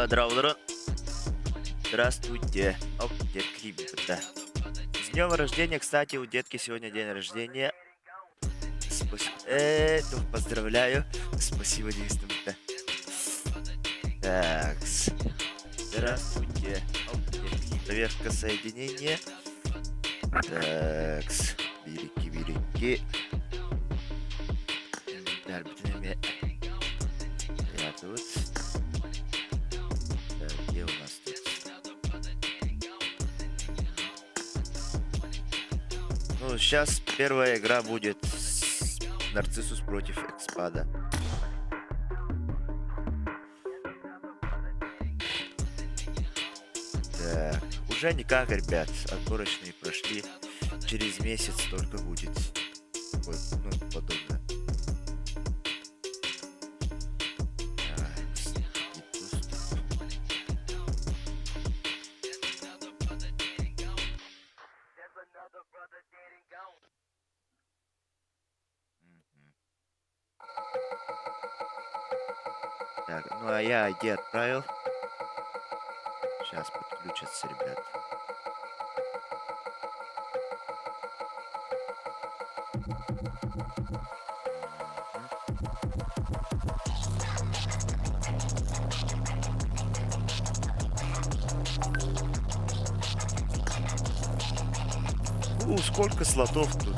Здравствуйте. Здравствуйте. Оп, детки, ребята. С днем рождения, кстати, у детки сегодня день рождения. Поздравляю. Спасибо, действительно. Так. Здравствуйте. Оп, детки. Проверка соединения. Так. Береги. Я тут. Где у нас тут? Ну, сейчас первая игра будет Нарциссус против Экспада. Так, уже никак, ребят. Отборочные прошли. Через месяц только будет. Вот, ну, подобное. Так, ну а я ID отправил. Сейчас подключатся, ребят. Сколько слотов тут?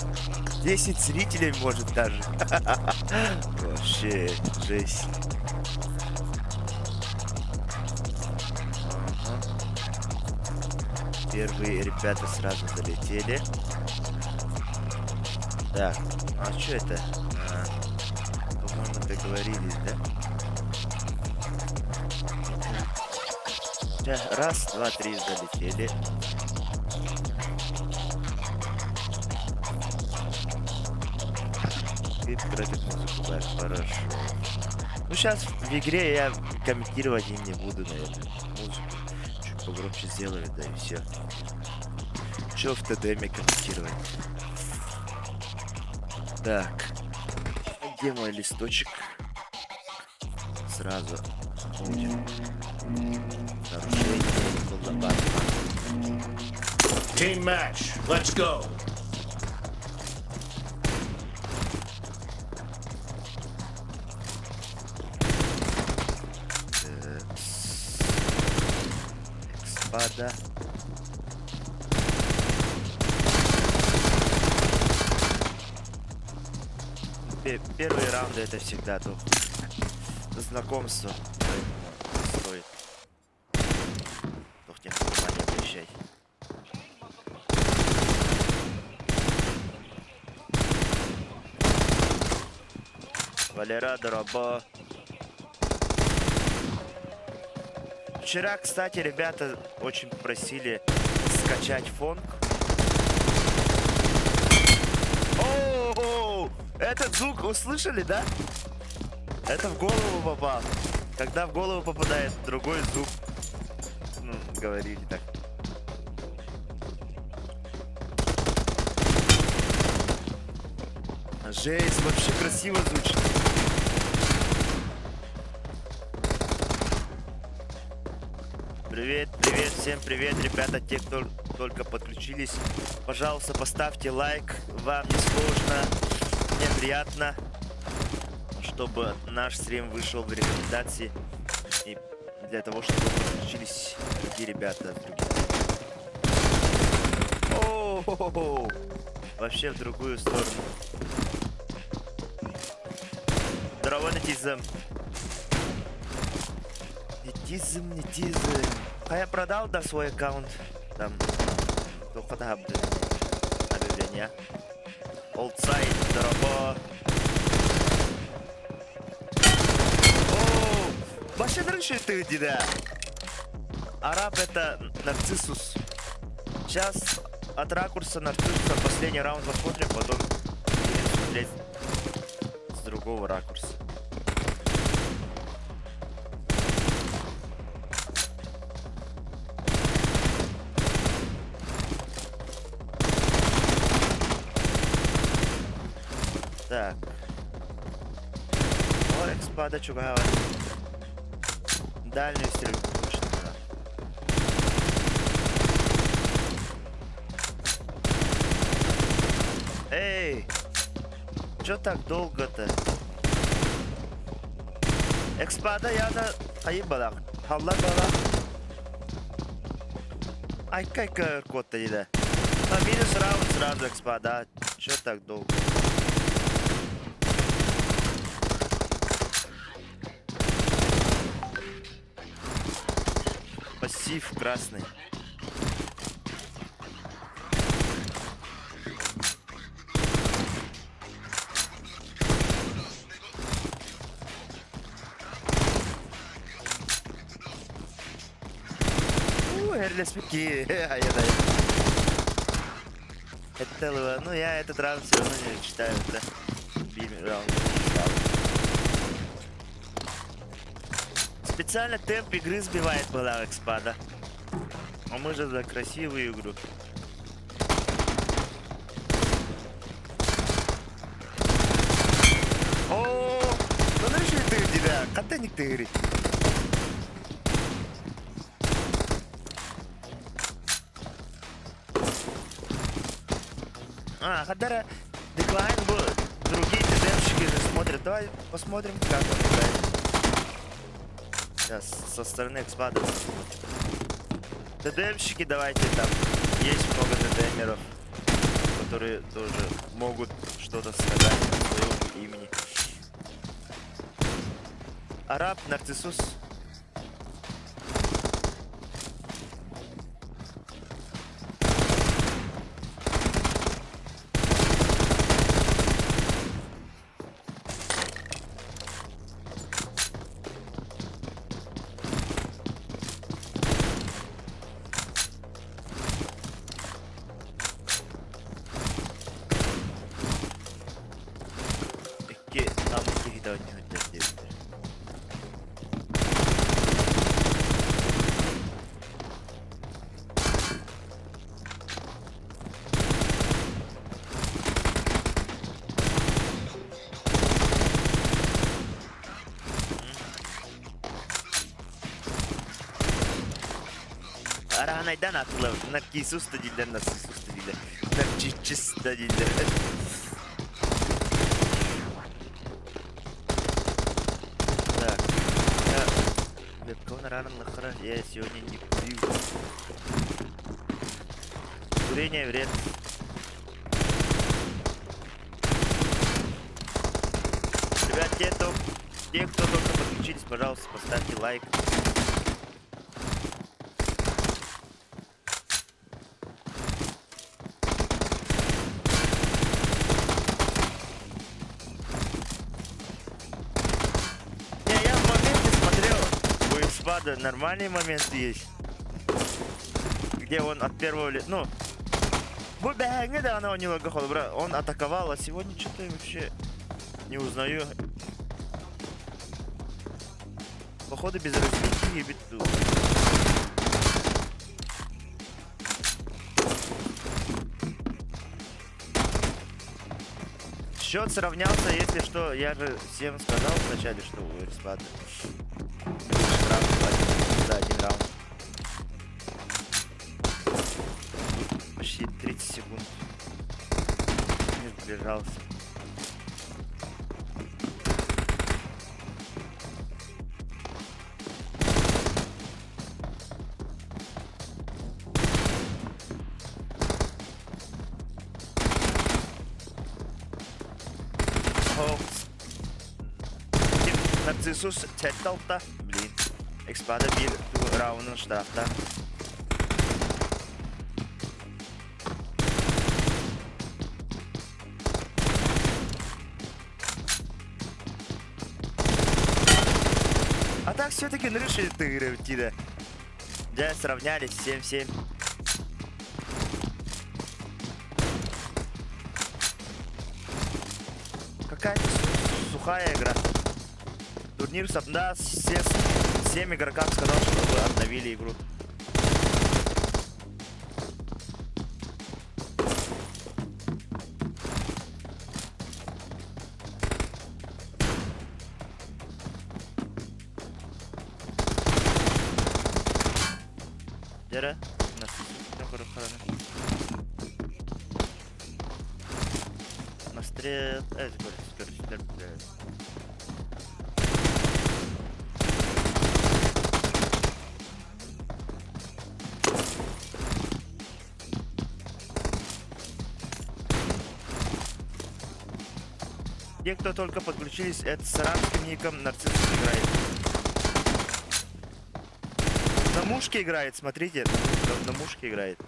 10 зрителей, может, даже. Вообще, жесть. Первые ребята сразу залетели. Так, а что это? По-моему, договорились, да? Раз, два, три, залетели. И тратить музыку, да, хорошо. Ну, сейчас в игре я комментировать им не буду, наверное. Музыку чуть погромче сделаю, да и все. Че в ТДМе комментировать? Так. Где мой листочек? Сразу будем. Нарушение Батмана. Team match, let's go. Экспада. Первые раунды это всегда то знакомство. Стоит. Doch не внимание обращать. Валера, дроба. Вчера, кстати, ребята очень просили скачать фонк. О, этот звук услышали, да? Это в голову попал. Когда в голову попадает другой звук, ну, говорили так. Жесть, вообще красиво звучит. Привет, привет, всем привет, ребята, те, кто только подключились. Пожалуйста, поставьте лайк, вам не сложно, мне приятно, чтобы наш стрим вышел в рекомендации. И для того, чтобы подключились другие ребята. О-хо-хо-хо. Вообще в другую сторону. Здорово, нетизм. Нетизм. А я продал, да, свой аккаунт. Там, только да, объявление. Олдсайд, здорово. О, вообще дальше ты где? Араб это нарциссус. Сейчас от ракурса нарциссуса последний раунд посмотрим, потом будем смотреть с другого ракурса. Так. О, экспада, чугава. Дальнюю стрельбу точно. Эй! Чё так долго-то? Экспада явно ayıp balak. Hallar balak. Ай, какая кот-то не да. На минус раунд сразу экспада. Чё так долго? Пассив красный. Эрлеспики. Это, ну я этот раунд все равно не читаю, да. Раунд не читал. Специально темп игры сбивает была экспада. А мы же за красивую игру. О, ну что ты у тебя? Когда не ты говоришь? А, Хадара деклайн будет. Другие ТДМщики же смотрят. Давай посмотрим, как он играет. Сейчас со стороны экспада. ТДМщики давайте там. Есть много ТДМеров, которые тоже могут что-то сказать о своем имени. Араб, нарциссус. Aranaydan atılır. Narkisus da değiller, narsisus da değiller. Narcissus da değiller. Так. Кого рано нахрен? Я сегодня не курю. Курение вред. Ребят, те, кто только подключились, пожалуйста, поставьте лайк. Не, я в моменте смотрел, у Икспада нормальные моменты есть. Где он от первого ну, да, она не логохода, брат. Он атаковал, а сегодня что-то вообще не узнаю. Походу без развития и биту. Счет сравнялся, если что, я же всем сказал вначале, что у Икспада штраф платит за один раунд. Почти 30 секунд. Не сближался. Narcissus tett altta. Blin. Икспада bir round'un штрафта. А так все-таки решили выигрывать, да. Да, сравнялись 7-7. Какая-то сухая игра. Турнир да, всем игрокам сказал, чтобы обновили игру. Дера, нас настрел, супер. Те, кто только подключились, это с арабским ником Нарциссус играет. На мушке играет, смотрите. На мушке играет.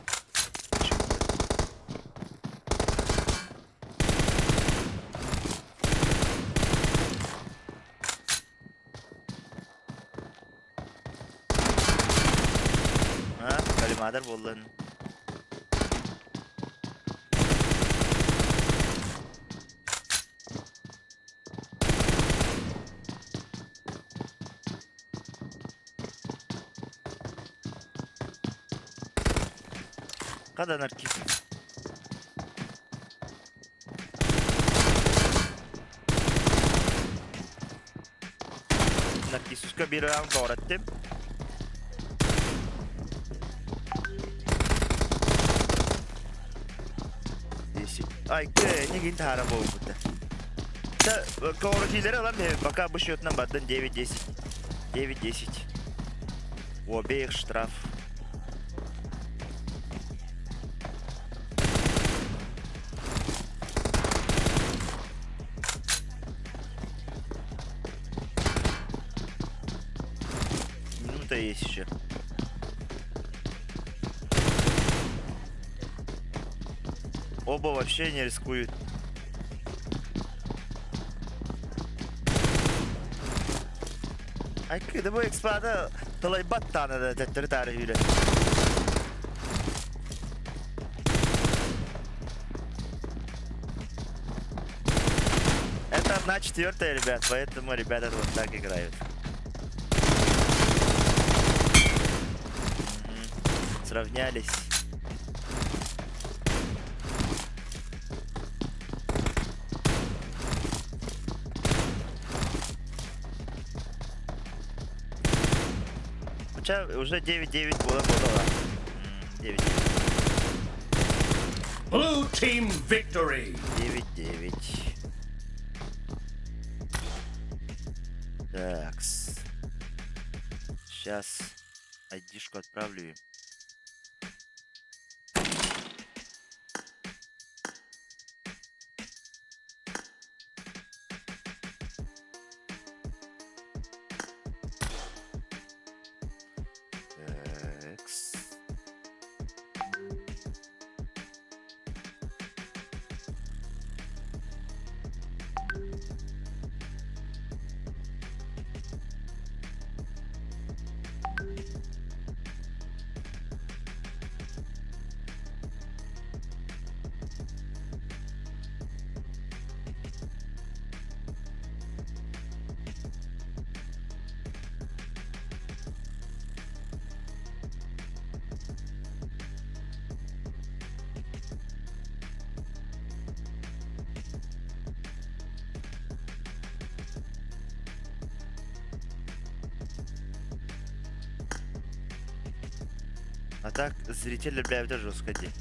Kalimadır bollarını. Kada narkis. Narkisuska bir round öğrettim. Ay не гитара был будто. Да, координатора ладно, пока бы счет нам баддан 9-10. 9-10. У обеих штраф. Минута есть еще. Оба вообще не рискуют. Ay kıdı bu Икспада талай баттаны да тәттірі үйрі. Это 1/4, ребят, поэтому ребята вот так играют. Сравнялись. Уже 9-9 было. 9-9. Blue team victory. 9-9. Такс. Сейчас айдишку отправлю им. Такс. А так, зритель бля, это жестко день.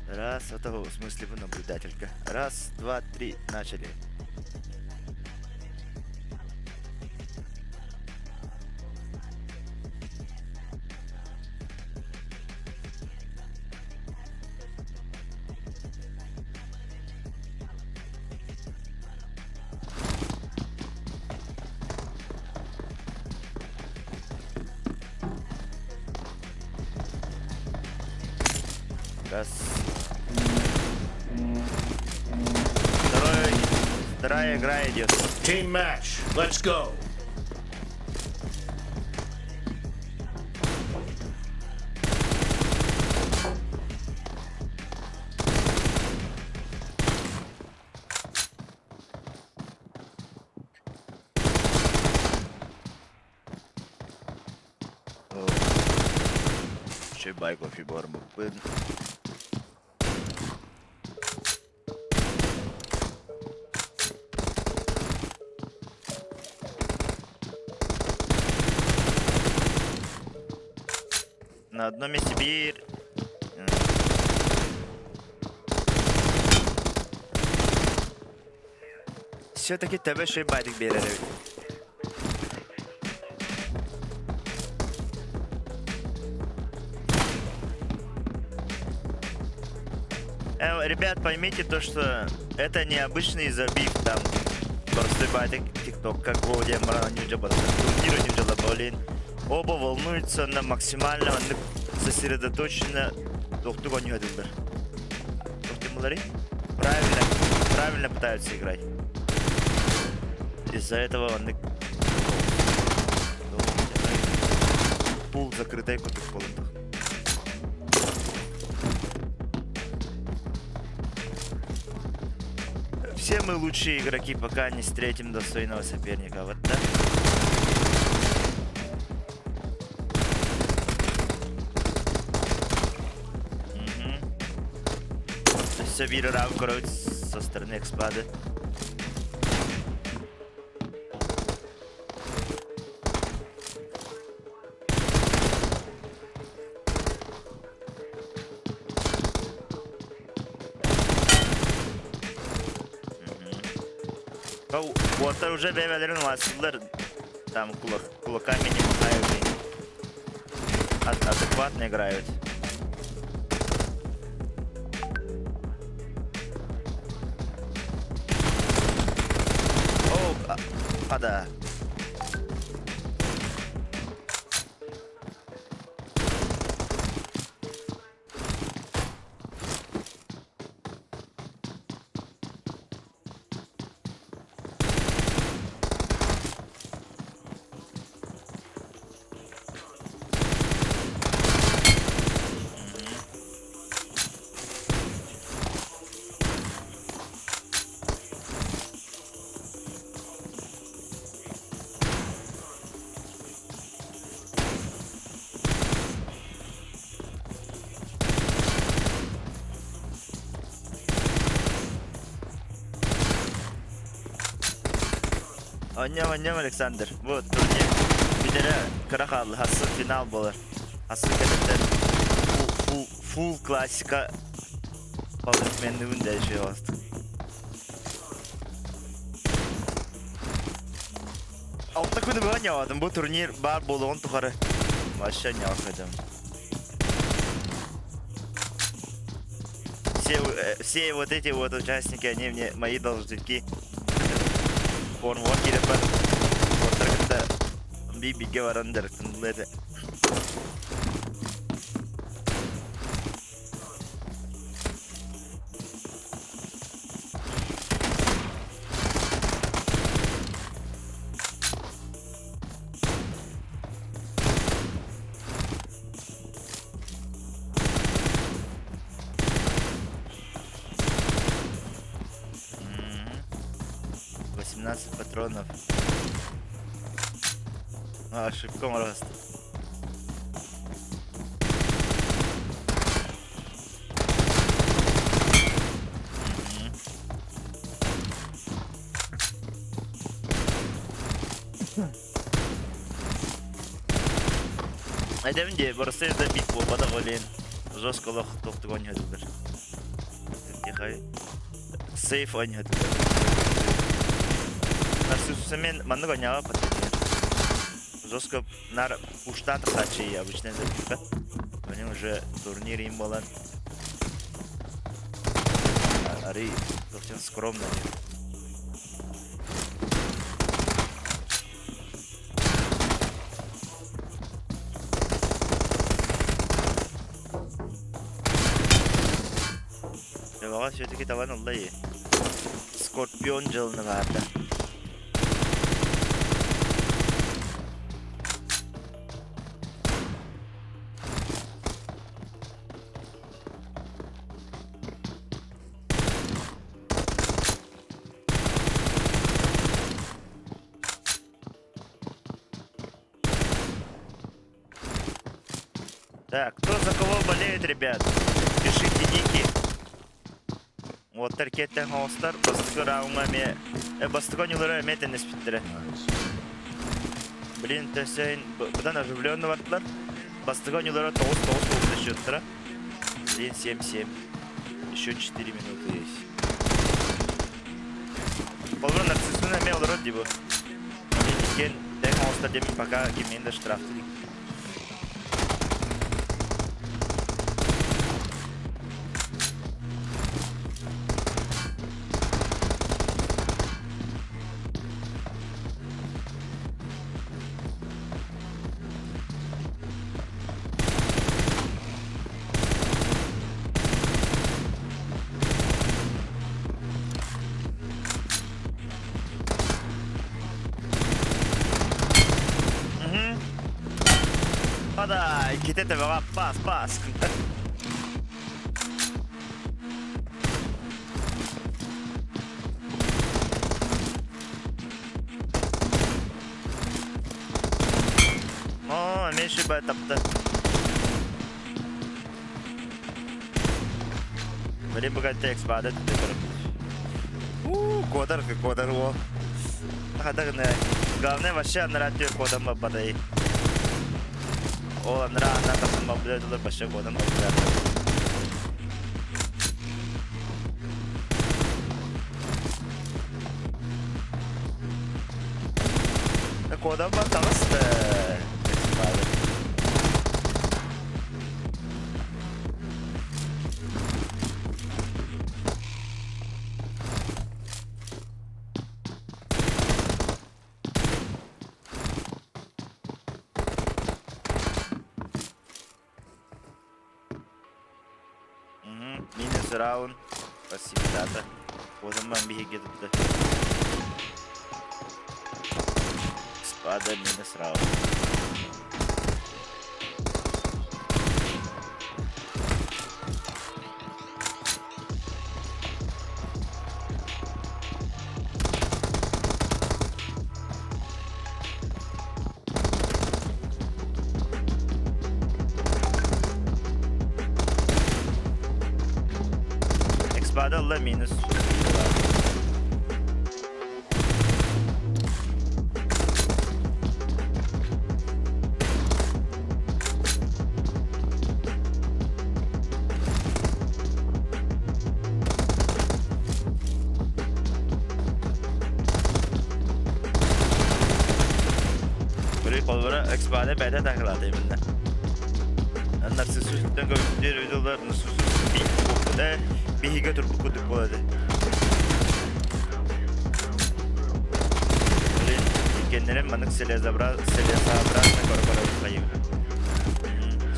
Раз, это в смысле вы наблюдателька. Раз, два, три, начали. Раз. Вторая игра идет. Team match. Let's go. Ще байков і борму. На одном месте бир. Все-таки тебе ще й байтик береревит. Ребят, поймите то, что это не обычный забив, там простой байтик тикток, как Володя Мрана Ньюджаба, турнира Ньюджаба, блин. Оба волнуются на максимально сосредоточенно. Тохтуга не ходил. Тохтимулари? Правильно пытаются играть. Из-за этого он пул закрытый куток в полотах. Все мы лучшие игроки, пока не встретим достойного соперника. Вот так. Все бир равкуют со стороны экспады. Вот уже бевелерин васылар там кулаками не махают и адекватно играют. О, да. Оннем, Александр. Вот, турнир. Битере Карахал, Хассан финал было. Хассан кәдеттен full классика. Павлетменнің де şey oldu. Altta күні бұға неғадым. Бұл турнир бар болуғын тұқары. Вообще неғадым. Все вот эти вот участники, они мне, мои должники. Формуға келіп бар. Отырғында бейбеге барандар. Тыңдылады. Патронов. А, ошибком рост. Әдемде барысы да бит болмады олен. Жестколық тоқтық ойнадылар. Тихай. Сейф ойнадылар. Нарсусумен манны гоняла потом. Жестко нар пуштат кстати обычно забивка. Они уже турнир им было. Ари совсем скромно. Я все-таки таван олай. Скорпион жылны vardı. Так, кто за кого болеет, ребят? Пишите ники. Вот таркеттен хостар, бастығы рауңа ме... бастығы нелері әмет әнес біттірі. Блин, тәсейін... Бұдан оживленный вартлар. Бастығы нелері 9-9 болды счеттіра. Блин, 7-7. Еще 4 минуты есть. Полбұрын нарциссуын әме олыры дейбі. Мен екен, дәң хостар демін пока кемен де штрафты. Dai, che te va pas. Oh, men şu böyle taptı. Böyle bu kadar tek spadet ediyorum. Koдар o. Hadi ne? Главное вообще наратив кодом попадай. О, нравится, там мобилизатор вообще кодом попадает. Кодом попадает. Минус раунд. Спасибо, дата. Кодом бомбиги тут. Спада минус раунд. Спадала минус. Kolbara ekspade bede takıladı eminle. Narsisus'tan gördüğü videolar Narsisus bir higa turbu kuduk oladı. Kendine manık селезобразно корпорация.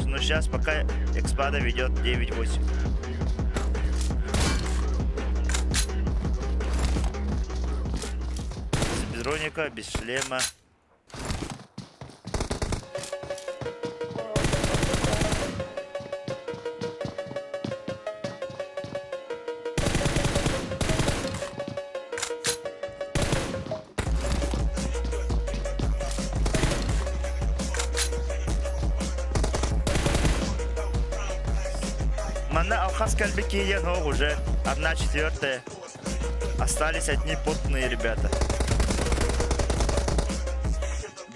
Ну сейчас пока экспада ведет 9-8. Без роника, без шлема. Мана Алхас Кальбеки ехал уже 1/4. Остались одни потные ребята.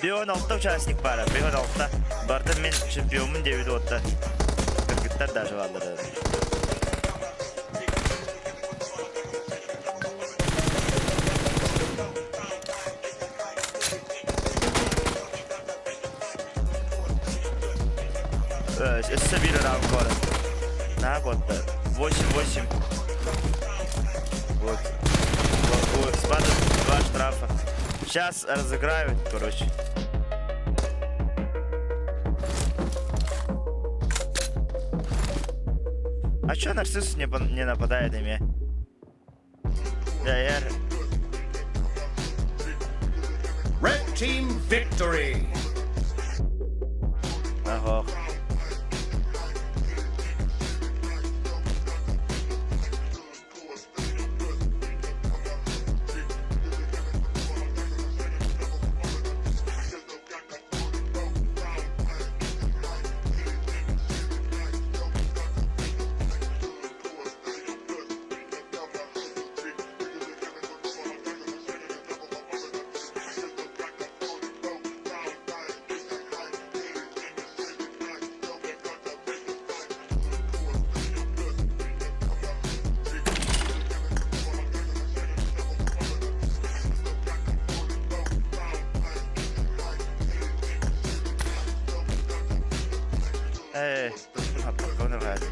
Бион 6 участник пара. Бион 6. Бардым мен чемпионмын 9-6. Кыргыттар даже валдырды. Эссе bir раунд var. На вот 8-8. Вот. Спада 2 штрафа. Сейчас разыграют, короче. А чё Нарциссус не нападает ими? Да, я... Red team victory. Ага. Спокойно вроде.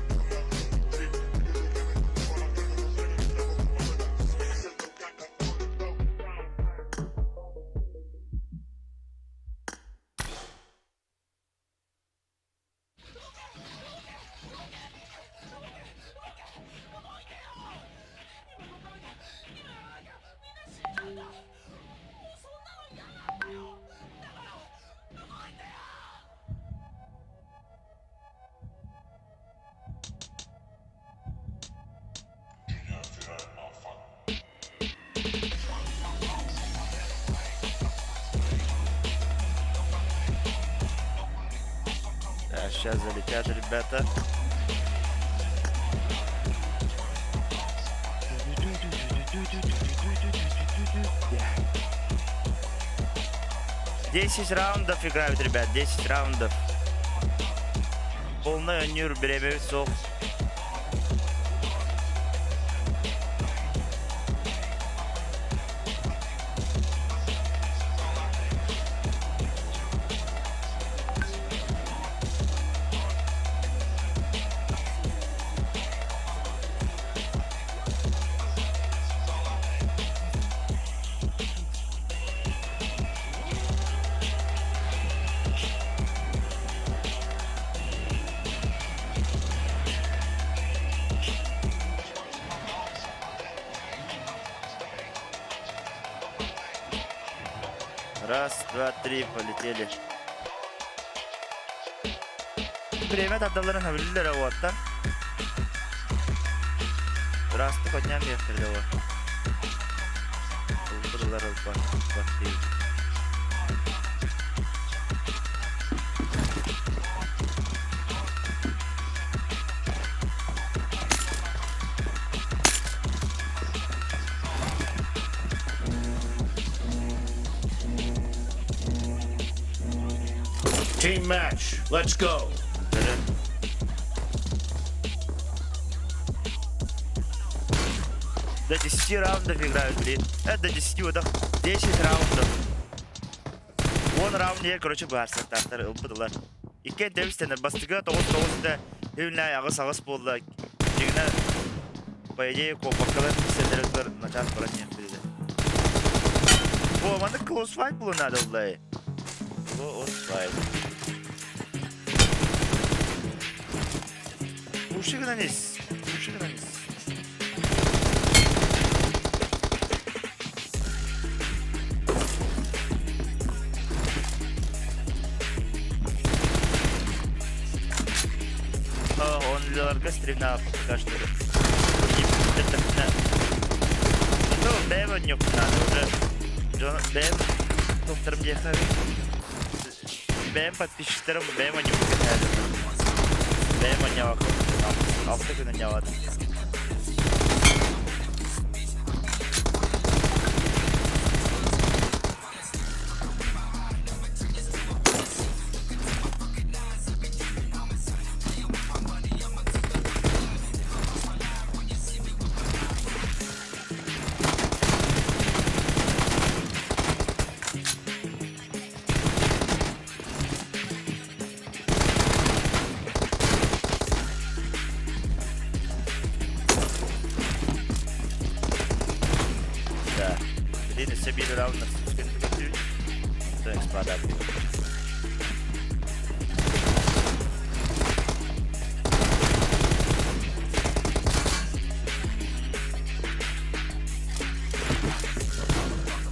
Сейчас залетят ребята. Десять раундов играют, ребят, 10 раундов. Полный онюр, время весов. Раз, два, три, полетели. Время табдаларын хавилилер аваттан. Расты хотням ехтерді о. Ұлдырлар ұлпақ. Team match. Let's go. До 10 раундов играют, блин. Это до 10, вот так 10 раундов. 10 раунд yer, короче, барса тахтар ылбыдылар. Икен дебистенер бастыга 9-9-да хилнай агыс болду. Жигина по идее копакалар сендердер начат барат нефтиде. О, манда close fight булу надо улай. Close fight. Ушигна нис. Он стримна пока что. Ну, Бэм не надо уже. Бэм топтарым ехали. Бэм подписчиктерим Бэм не покидает. Бэм не ваху. Автоку на него. Один из себе равно с конфликтом. То есть подать.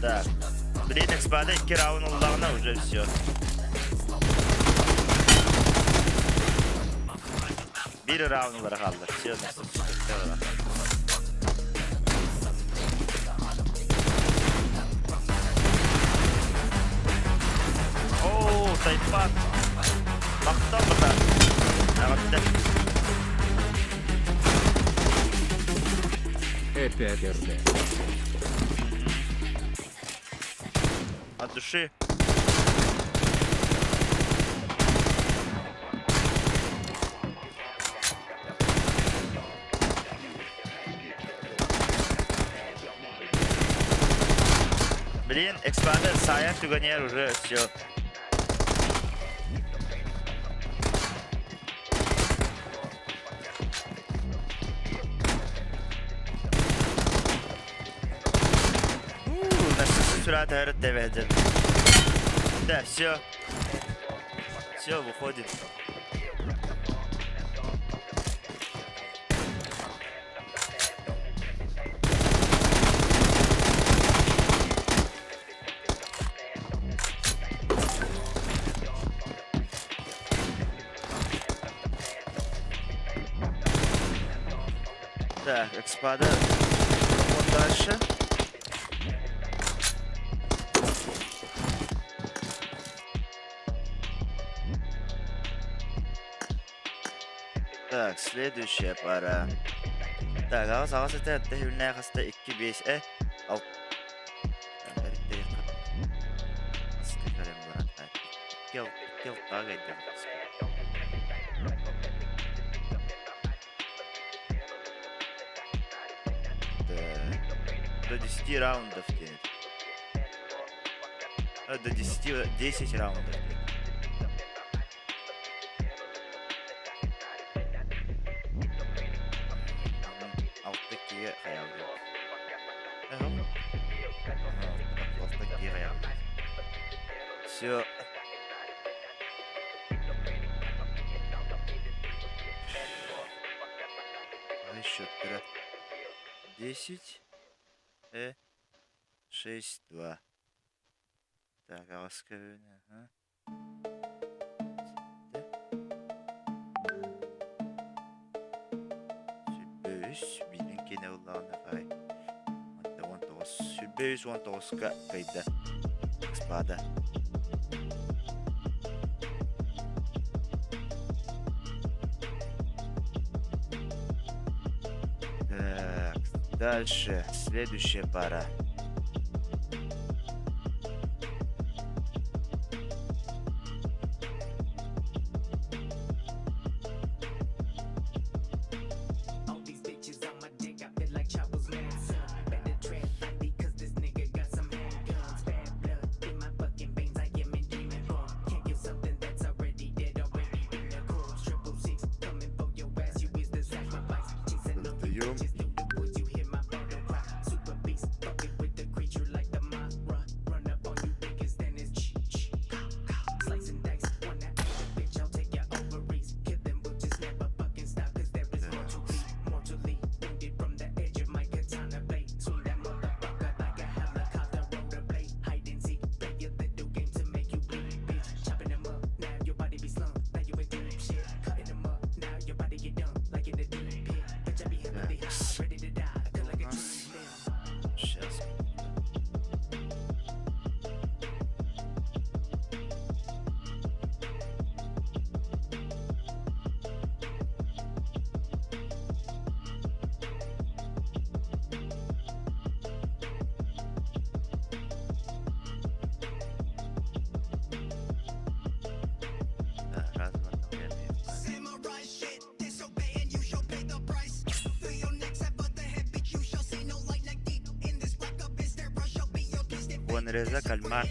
Так. Блин, экспада, 2 раундlarına уже все. Bir roundlara kaldı. Все, Ооо, тайпад. Бақтан бұта. Ағатты. Эпиаперде. От души. Блин, экспандер Саян Туганер уже все. Сюрат аэрот деведер. Да, все. Все, выходим. Так, экспада. Вот дальше. Так, следующая пара. Так, ağız ete hülne hasta 2-5 alt. Gel daha geldi. До 10 раундов тянет. До 10 раундов. Все. Еще 10. 6-2. Так, а ласковение, ага. Sübüs, bilin gene Allah'ına kay. 19 kayda. Espada. Так, дальше, следующая пара. Буэнреза, кальмар.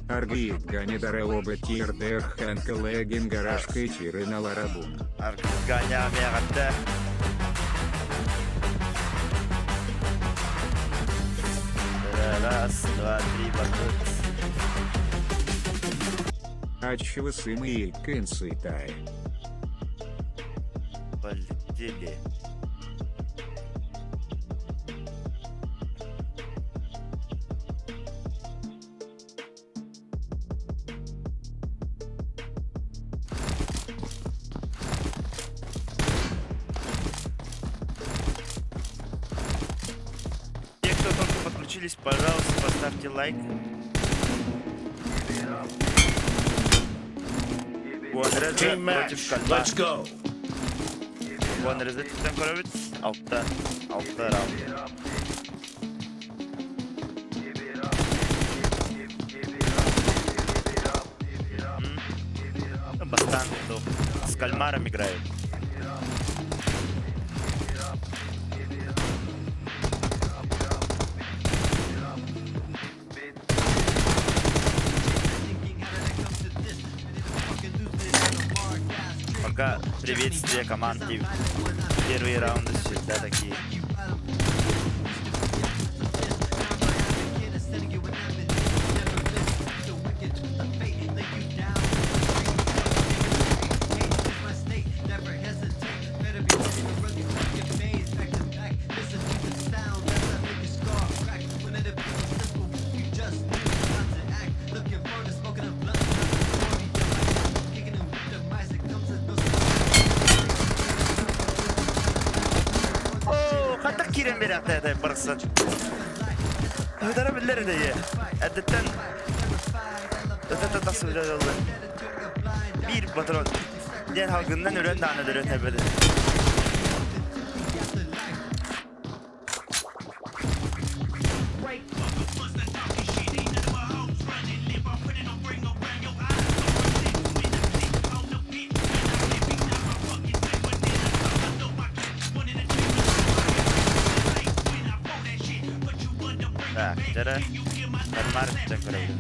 Аргиит Ганидара Обатир Дерхан Калегин Гаражка Чирина Ларабун. Ганя мягата. Раз, два, три, батут. Ачива Сыма и Кэнситай. Полетели. Те, кто только подключились, пожалуйста, поставьте лайк. Буэнреза Team против match. кальмар. Let's go. Буэнреза типтен көрөбүт. Алты раунд. Бастан с кальмаром играют. Пока приветствие команде. Первые раунды всегда такие. Hatta kiren bir hafta da yaparsın. Ödara billeri de ye. Adeten. Ötete nasıl bir oldu? Bir patron. Diğer halkından öğren tane öğren hebede. Так, cara kальмар типтен көрөбүт.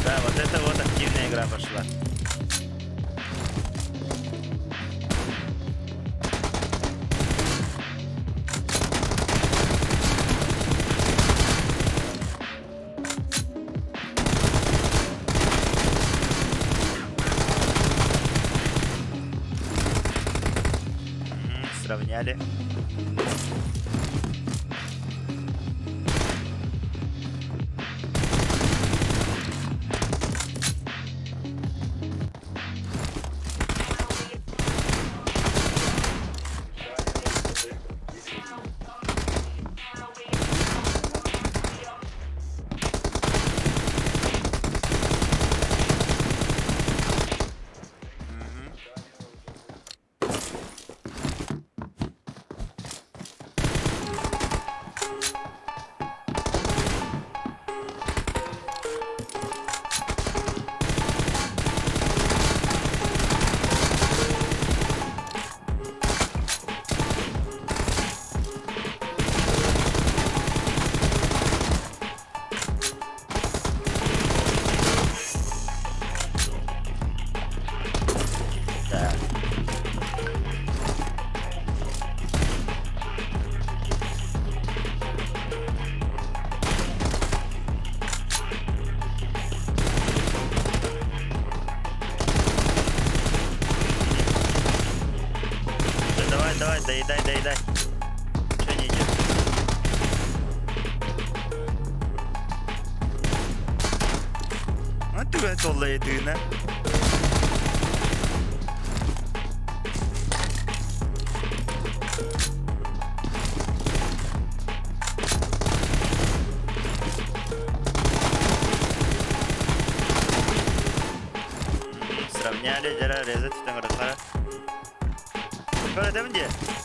Да, вот это вот активная игра пошла. Сравняли. доедай. Че не идет? А ты это лейдына. Сравняли, дера резать, там размара.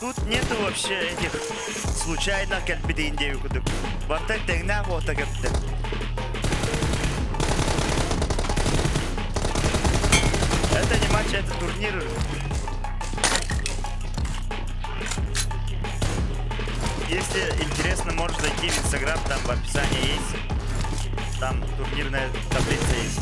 Тут нету вообще этих случайно кальбиды индею кудук. Вот это игна вот так это. Это не матч, это турнир. Если интересно, можешь зайти в Инстаграм, там в описании есть. Там турнирная таблица есть.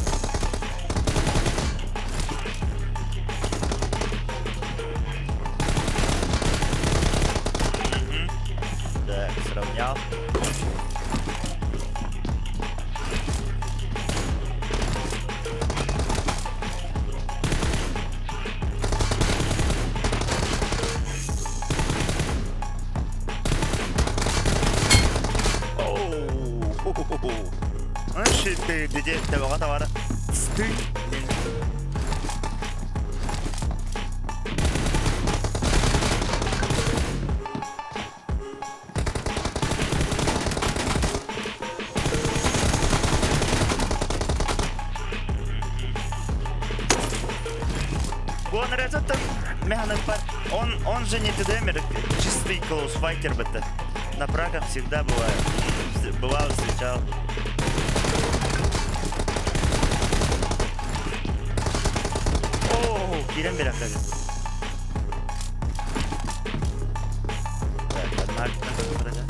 Так, сравнял. Знаешь, ты где товара стыд. Он резет он же не ТДМер, чистый клоусфайтер бета. На прагах всегда бывает. Бывало, встречал. О, Кирен Беракаги. Так, одна вроде.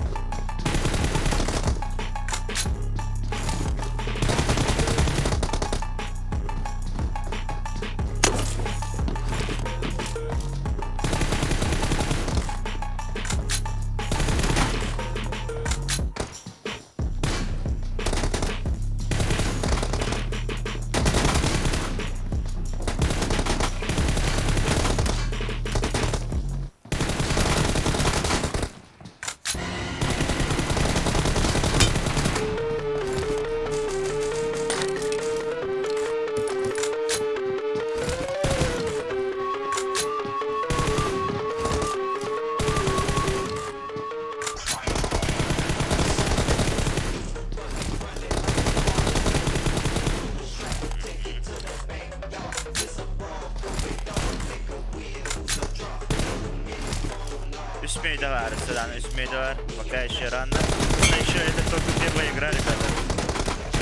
Üst meyde var, Sedan üst meyde var. Пока еще рано. Но еще это только первая игра, ребята.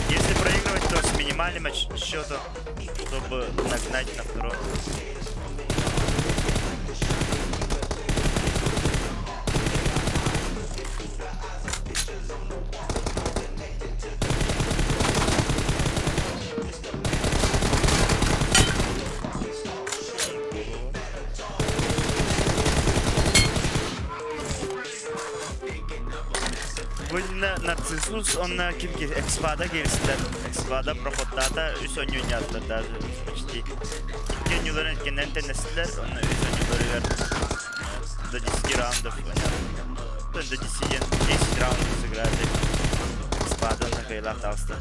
Если проигрывать, то с минимальным счетом, чтобы нагнать на втором. Нарциссус, он на кимки экспада geliştiler. Экспада проходтата üst oynuyorlar даже почти. İlk oyuncuların kendilerini tenesiler, onu üst oyuncuları до 10 раундов. До 10 раундов сыграли. Экспада на Кайлах Талста.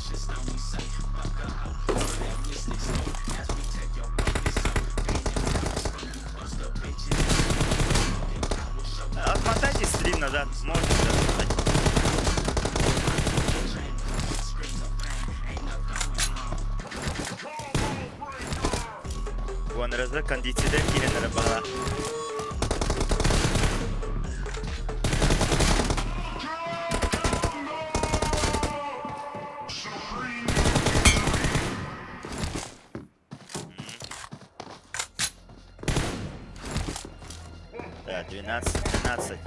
Отмотайте стрим назад, можете отмотать. Вон раза кондиционер киренлere bağla. Да, 12-12.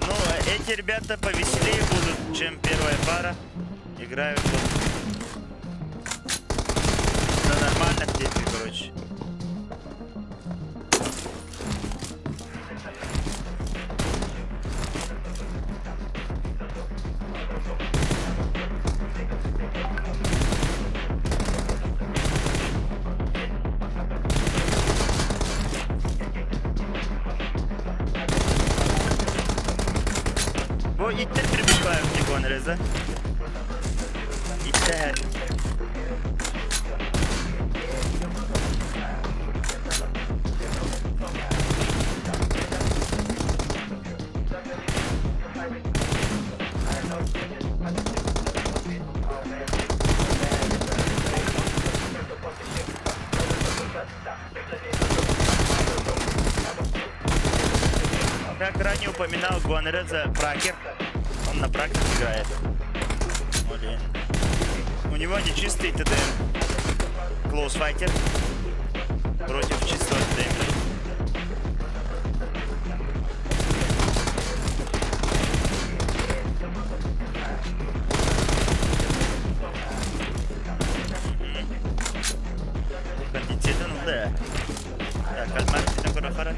Ну, эти ребята повеселее будут, чем первая пара. Играют вот на нормальных темпе, короче. Bu ittir прибываем в Гуанреза. İtter. Как ранее упоминал, Гуанреза пракер. Он на пракер играет. Блин. У него нечистый ТДМ. Клоусфайтер. Против чистого ТДМ. Кондициден, да. Так, кальмар, ты такой нахара.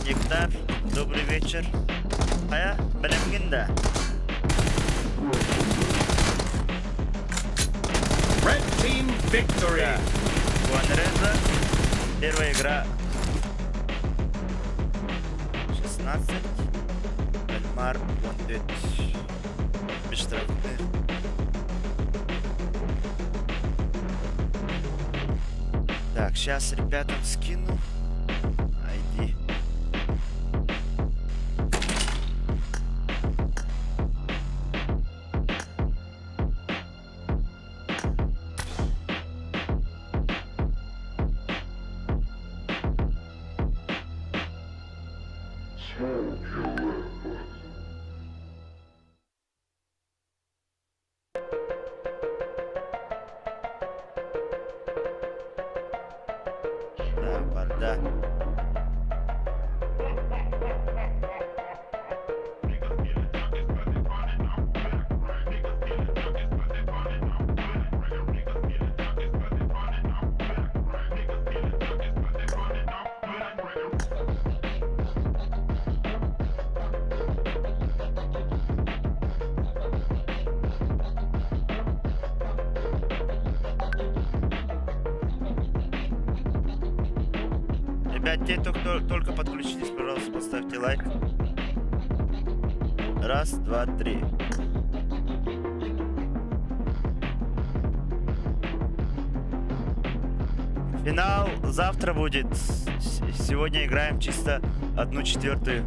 Нектар, добрый вечер. Ая, Белемгинда. Red Team Victory. Гуанреза. Первая игра. 16. Кальмар, Бонтет. Бесштрафный. Так, сейчас ребятам скину. ID. Да, борда. Ребят, те, кто только подключились, пожалуйста, поставьте лайк. Раз, два, три. Финал завтра будет. Сегодня играем чисто 1/4.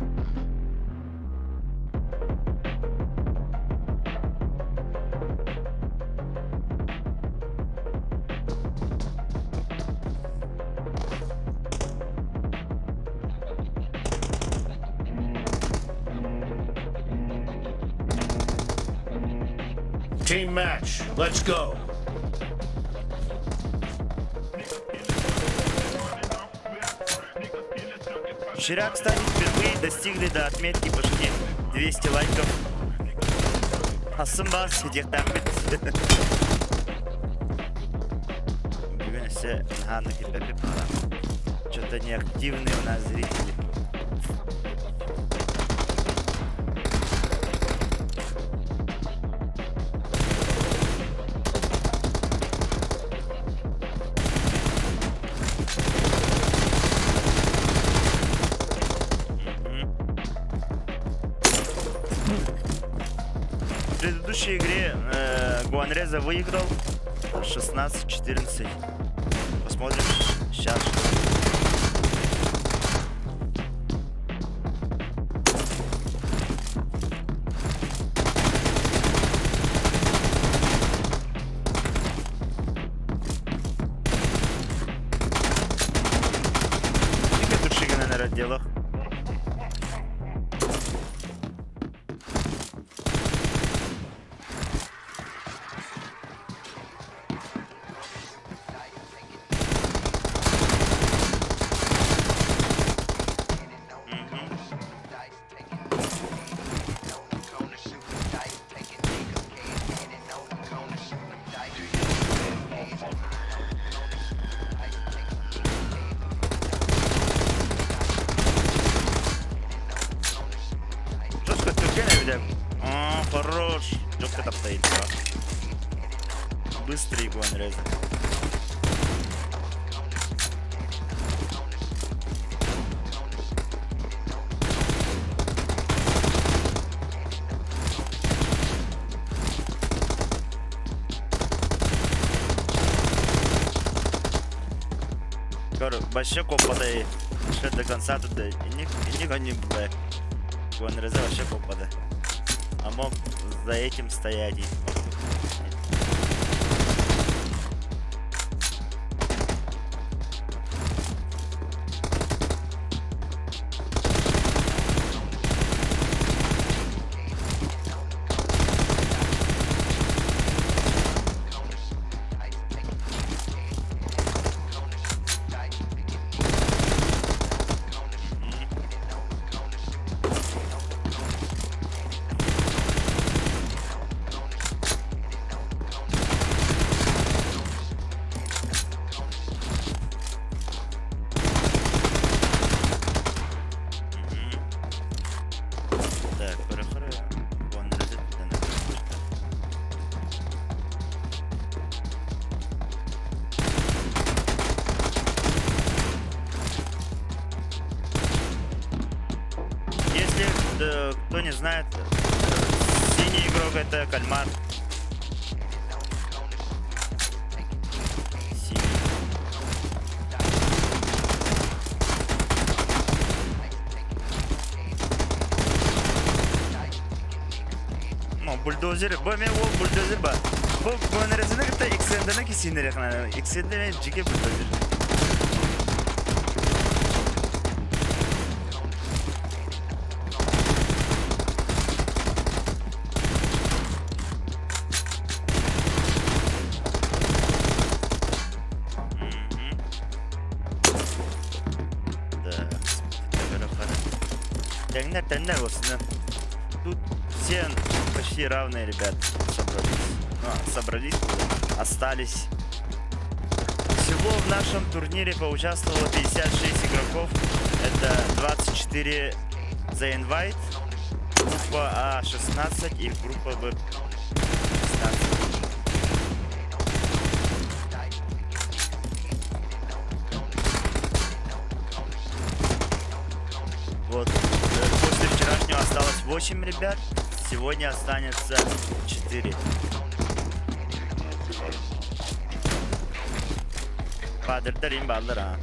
Team match. Let's go. Вчера, кстати, впервые достигли до отметки почти 200 лайков. Асым бас, сидек так бит. Бүгін ise Наханы кепепіп қалам. Что-то неактивные у нас зрители. В предыдущей игре Гуанреза выиграл 16-14. Посмотрим сейчас. Сколько тут шигана на разделах? де. О, хорош. Легко там стоит. Быстрый гонрез. Вообще копада и шли до конца туда. И никого не было. Гонреза вообще копада. А мог за этим стоять. Так, переходимо. Гонрези туди не пустити. Если кто не знает, синий игрок это кальмар. Синий. Ну, бульдозер, бо мен ол бульдозер ба. Бұл нәресені кітті XND-ні кесейінірек қана. XND мен жеке бульдозер. Тәңнәр осыны. Тут все почти равные ребят собрались. Ну, собрались, остались. Всего в нашем турнире поучаствовало 56 игроков. Это 24 за инвайт, группа А 16 и группа Б 16. Вот. После вчерашнего осталось 8 ребят, сегодня останется 4. Падыртарим балдар, а.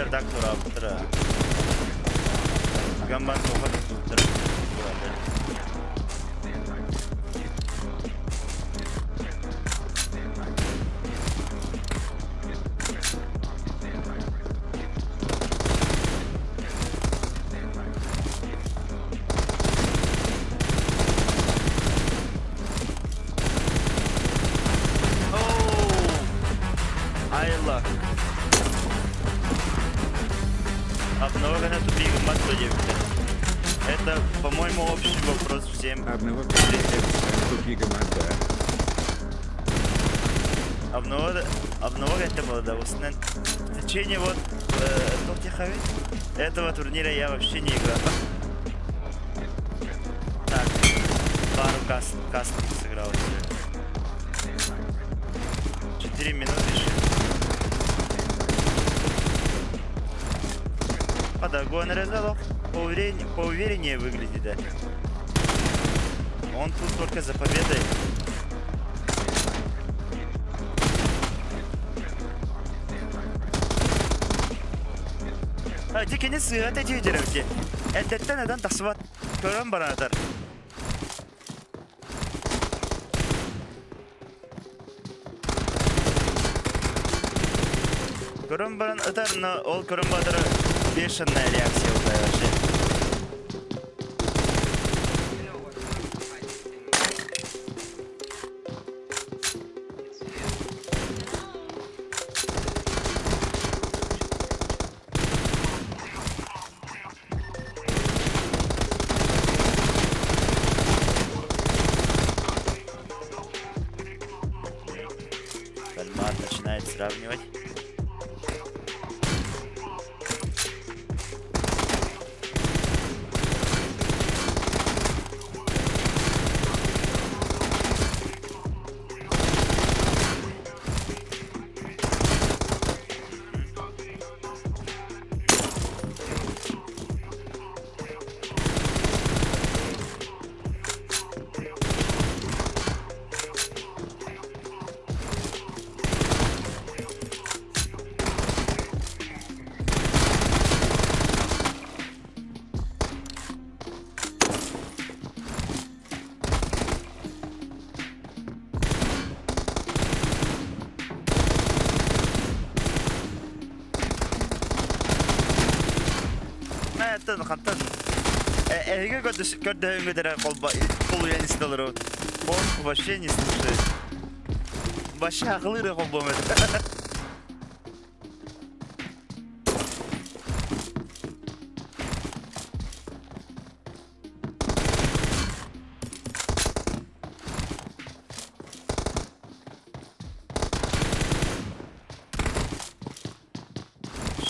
Так тура. Гамбан тухат тура. Айла. Обновленная тупик Матсудев. Это, по-моему, общий вопрос всем. Тупига Мада. Обновление это было, да, в основном. В течение вот этого турнира я вообще не играл. Так, пару кастов сыграл еще. 4 минуты еще. Подогон резалов поувереннее выглядит, да. Он тут только за победой. Дикини сыграть эти деревки. Это надан тасват. Көрөн баратар. Көрөн баран ытарына ол көрөн батыры бешеная реакция улай вообще. Кальмар начинает сравнивать. Хантан. Эге көрдөңгө дера колу я не сталыр. Он вообще не слушает. Вообще акылы колбом это.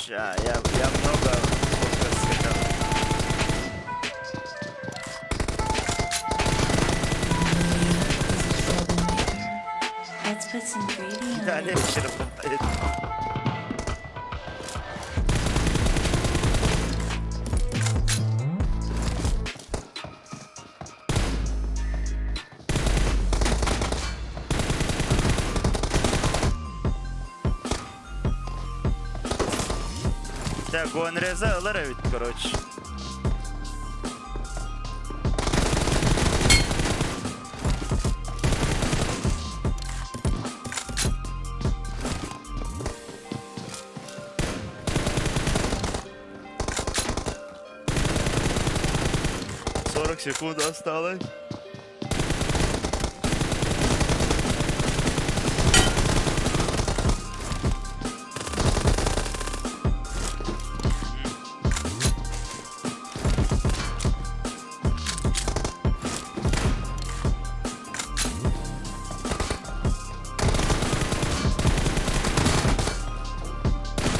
Я много скачал. Let's put some gravy on Да, it. легче работает. Так, Гуанреза алар бит, короче. Секунд осталось.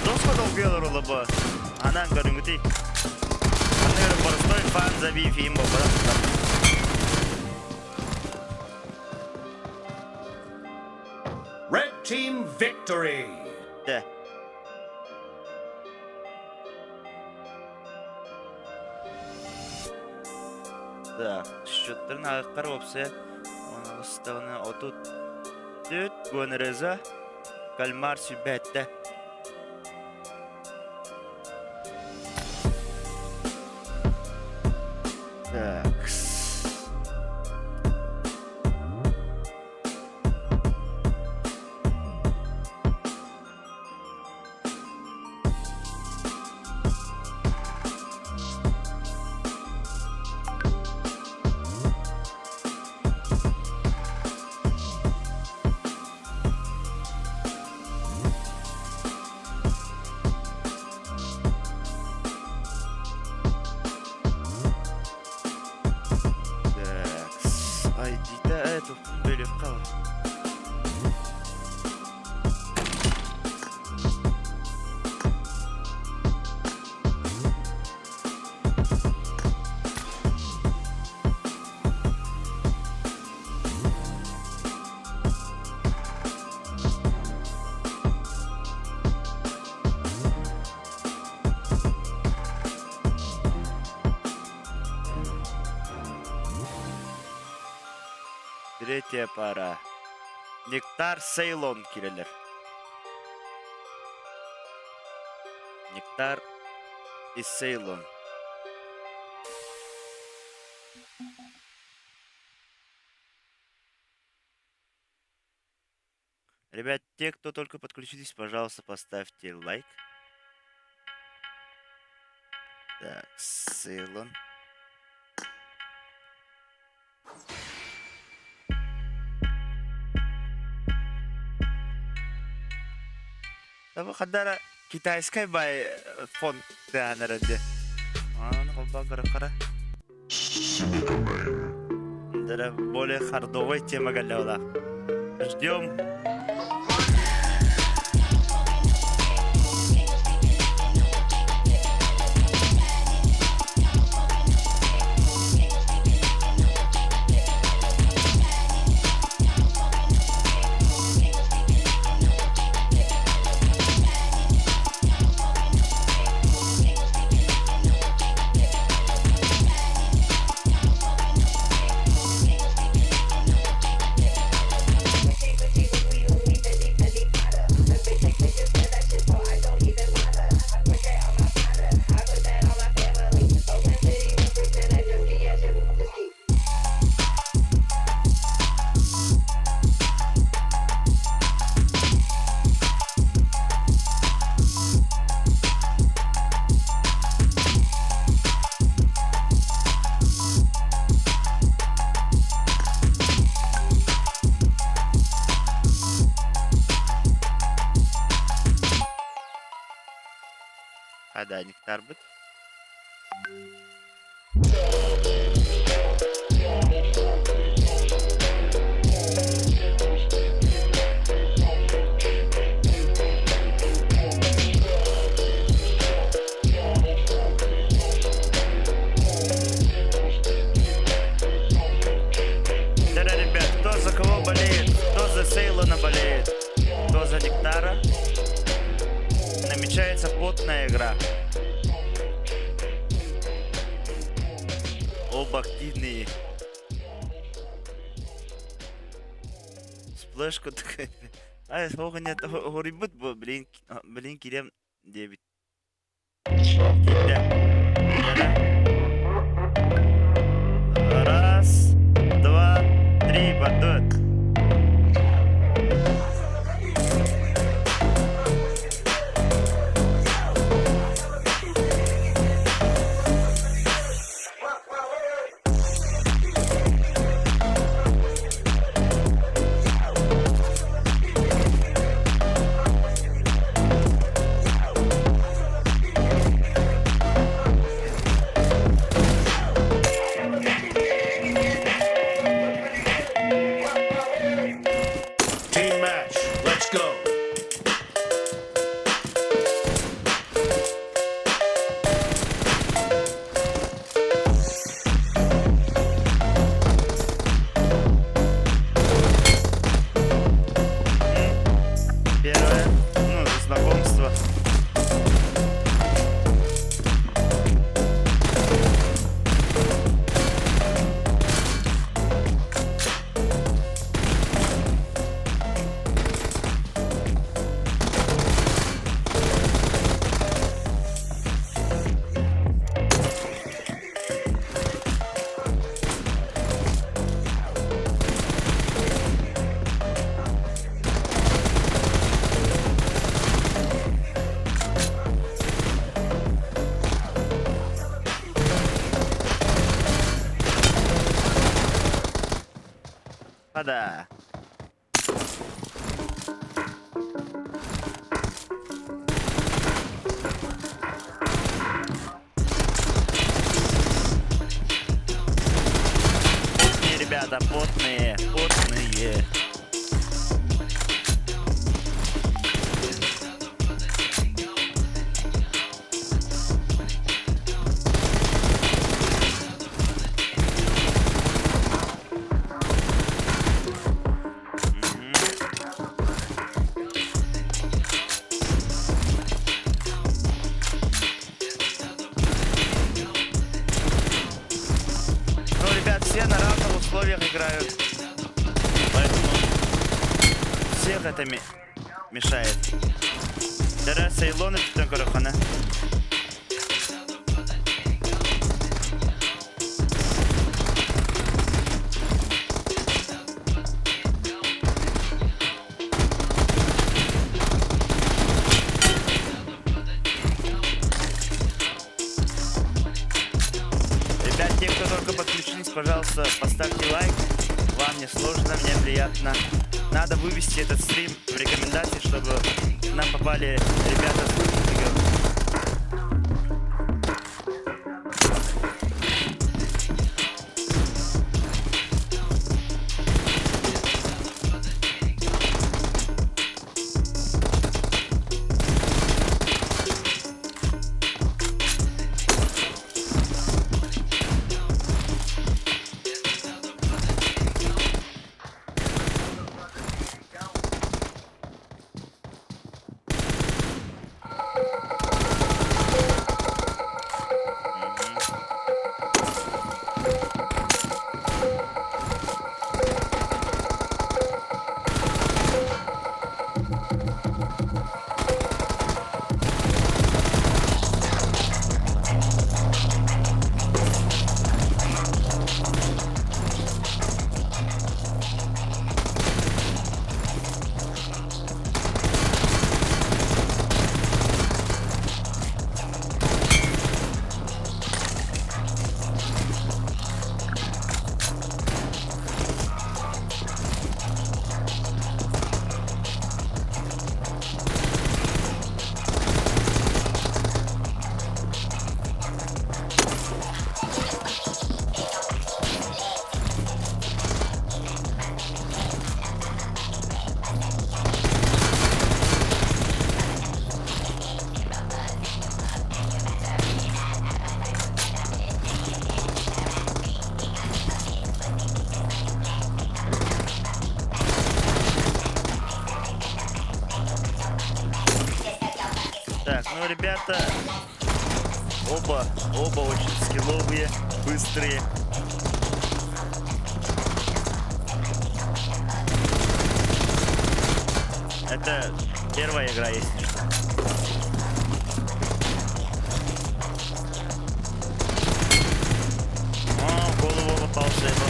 Доска долгелар олаба. Анан көрүнгүти. Анер простой фан забив им обратно. Red team victory. Да. Так, счеттарын аяққар опция. Оның ұстағына отут. Дүт, Гуанреза. Кальмар сүбәтті. Так. Третья пара. Нектар Сейлон кирелер. Нектар и Сейлон. Ребят, те, кто только подключились, пожалуйста, поставьте лайк. Так, Сейлон. Таба хадара китайская бай фон тянераде. Ну холбагара хара. Дара более хардовая тема галяла. Ждем. Ada nектар бит. Да, ребят, кто за кого болеет, кто за Сейлона болеет, кто за нектара. Намечается потная игра. Оба активные. Сплэшку такая. А, сколько нет, горибут, блин, Кирем 9. Раз, два, три, батут. Team match. Let's go. Первое, ну, знакомство. Вода. Потные, ребята, потные, потные. Ну, ребят, все на равных условиях играют. Поэтому всех это мешает. Дара Сейлон и Корохана. пожалуйста, поставьте лайк. Вам не сложно, мне приятно. Надо вывести этот стрим в рекомендации, чтобы к нам попали ребята с других регионов. Так, ну, ребята, оба очень скилловые, быстрые. Это первая игра, если что. О, в голову попал Сейбо.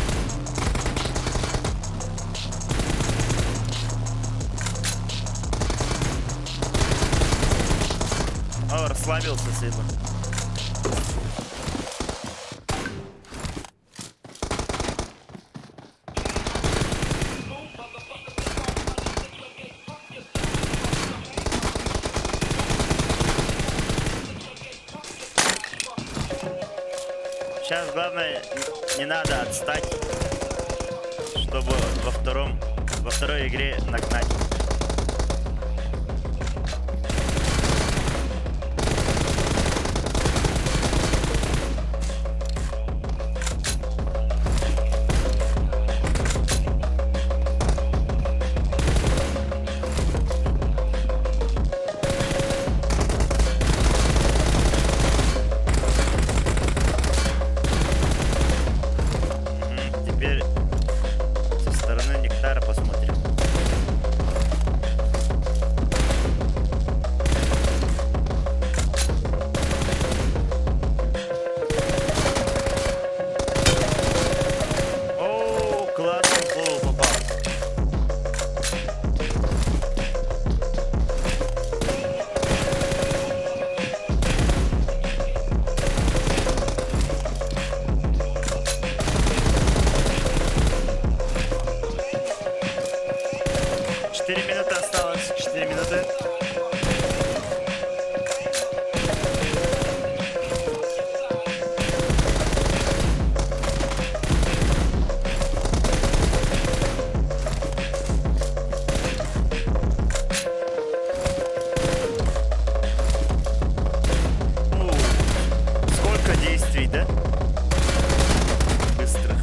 О, расслабился Сейбо. Сейчас главное не надо отстать, чтобы во второй игре нагнать. Теперь со стороны Нектара посмотрим. О, классно в голову попал. Четыре минуты осталось. 4 минуты. Сколько действий, да? Быстро.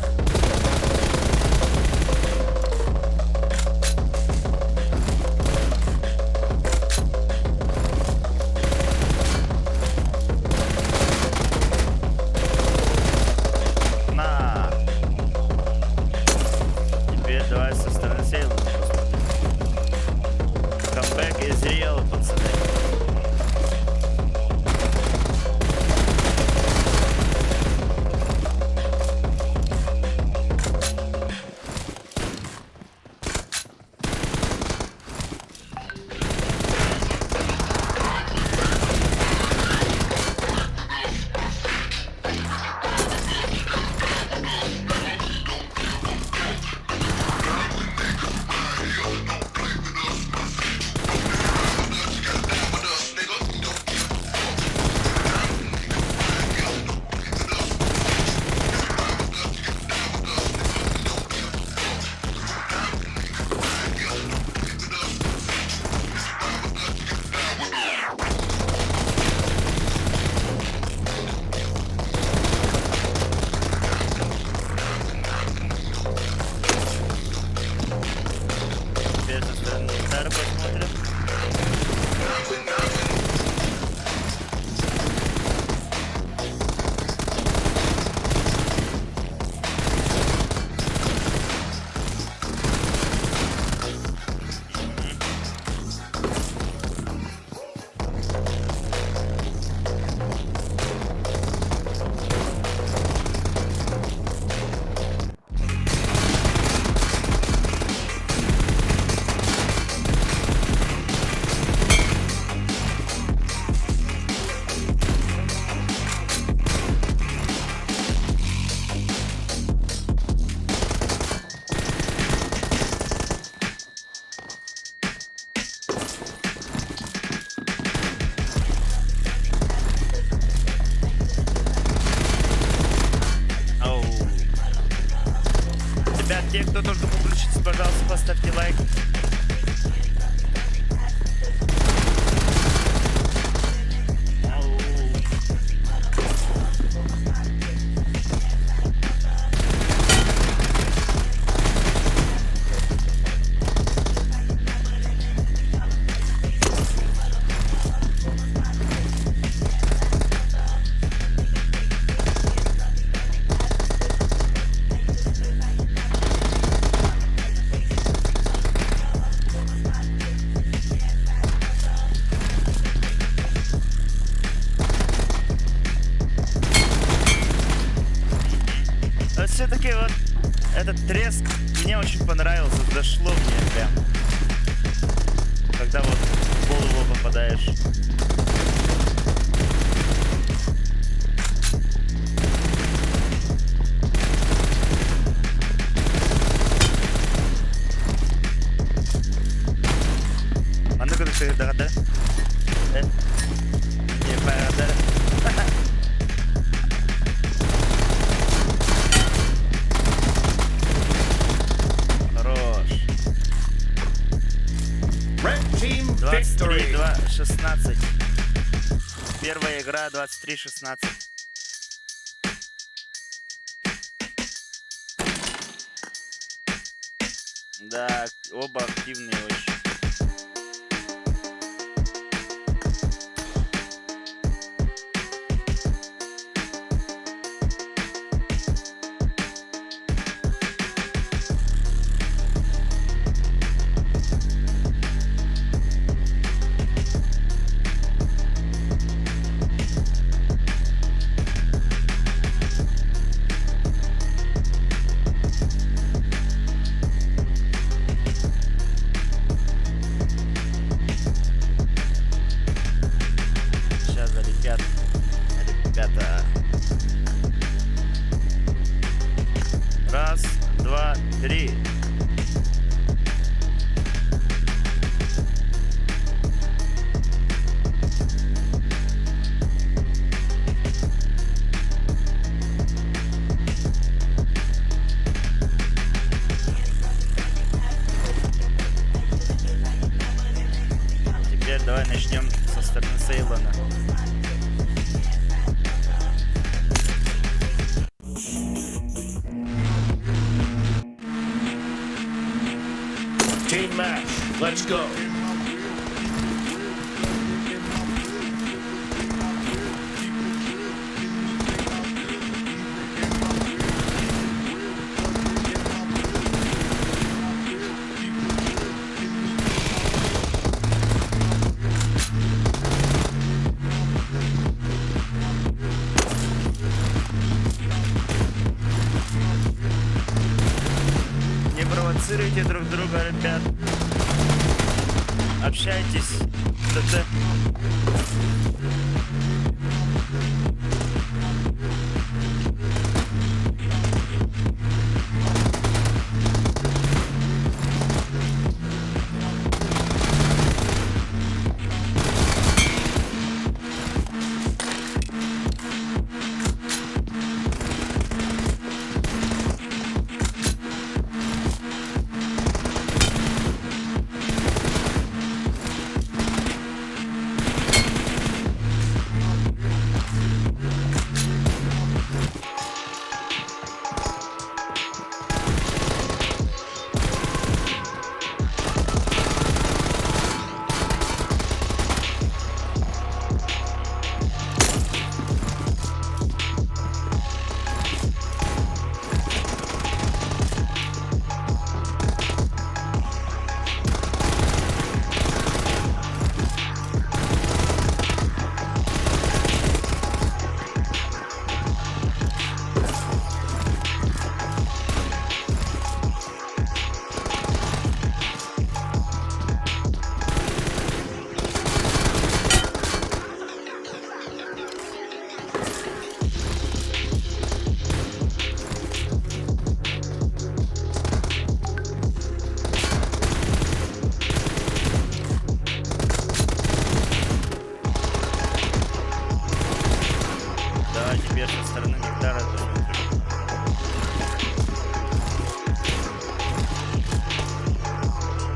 Зараз посмотрим. Оу. Ребят, те, кто только подключится, пожалуйста, поставьте лайк. Оу. Все-таки вот этот треск мне очень понравился, зашло мне прям. Когда вот в голову попадаешь. А ну-ка ты догадал? Не погадал. Red team victory. 23-16. Первая игра 23-16. Да, оба активные очень. Сейчас залетят ребята. Раз, два, три. Теперь давай начнем со стороны Сейлона. Team match. Let's go. Не провоцируйте друг друга, ребят. Общайтесь. ТТ.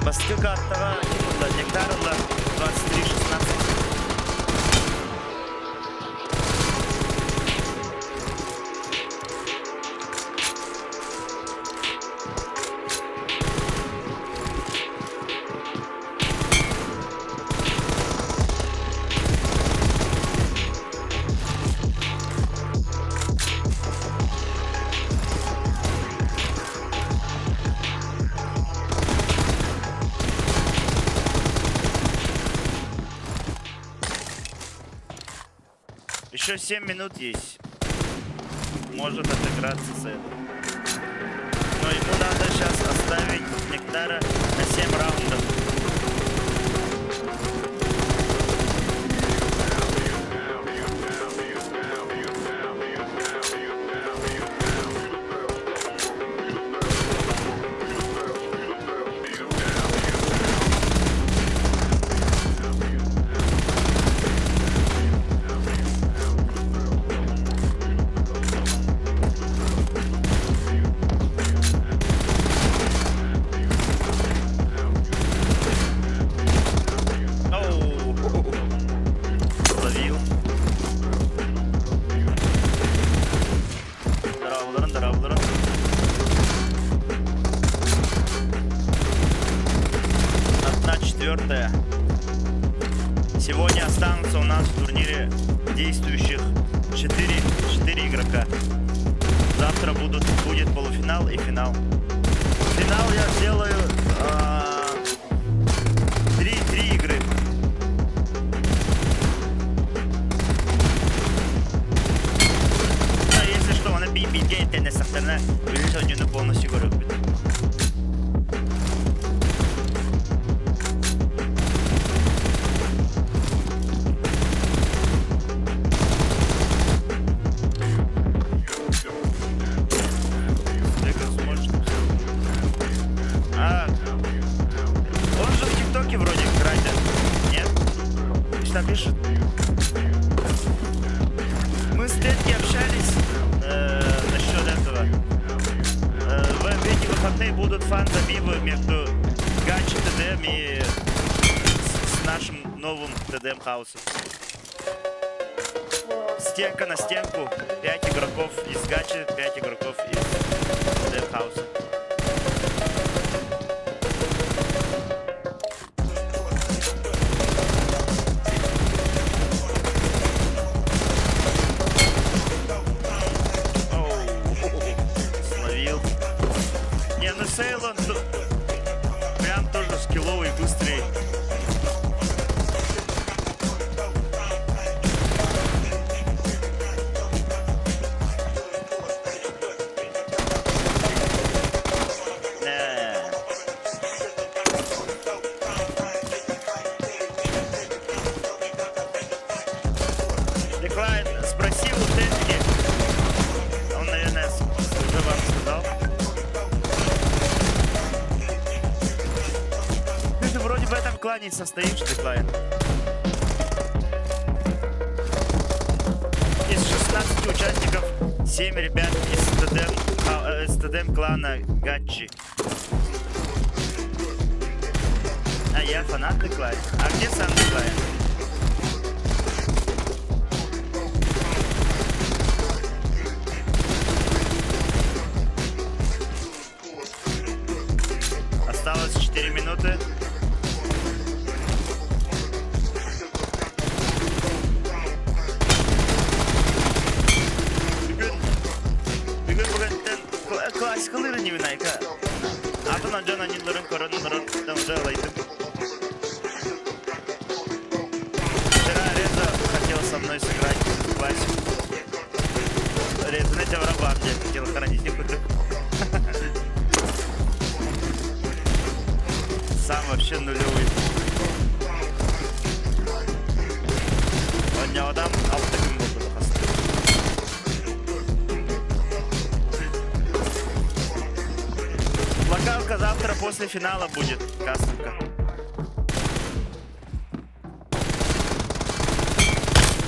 Баскы карттага Тимурда Нектарында 23-16. Еще 7 минут есть. Может отыграться с этим. Но ему надо сейчас оставить Нектара на 7 раундов. Сегодня останутся у нас в турнире действующих 4 игрока. Завтра будет полуфинал и финал. Финал я сделаю 3 игры. Но если что, она бит на стороне, вылезет полностью город. Пишет. Мы с Тетки общались насчет этого. В эти выходные будут фан-забивы между Гачи ТДМ и с нашим новым ТДМ хаусом. Стенка на стенку. 5 игроков из Гачи, 5 игроков из ТДМ хауса. Сейлон прям тоже скилловый, быстрый. Деклайн спросил у Тетки. Он, наверное, уже вам сказал. Вроде в этом клане состоишь, Деклайн. Из 16 участников 7 ребят из ТДМ клана Гачи. А я фанат Деклайн. А где сам Деклайн? Осталось 4 минуты. Классикалары не винайка. Атын анжан аниларын көрін дамжа алайдым. Вчера Реза хотел со мной сыграть классику. Реза на тебя в банде хотел хранить некуда. Сам вообще нулевый. Он не отдам, а вот таким вот. Локалка завтра после финала будет, кастомка.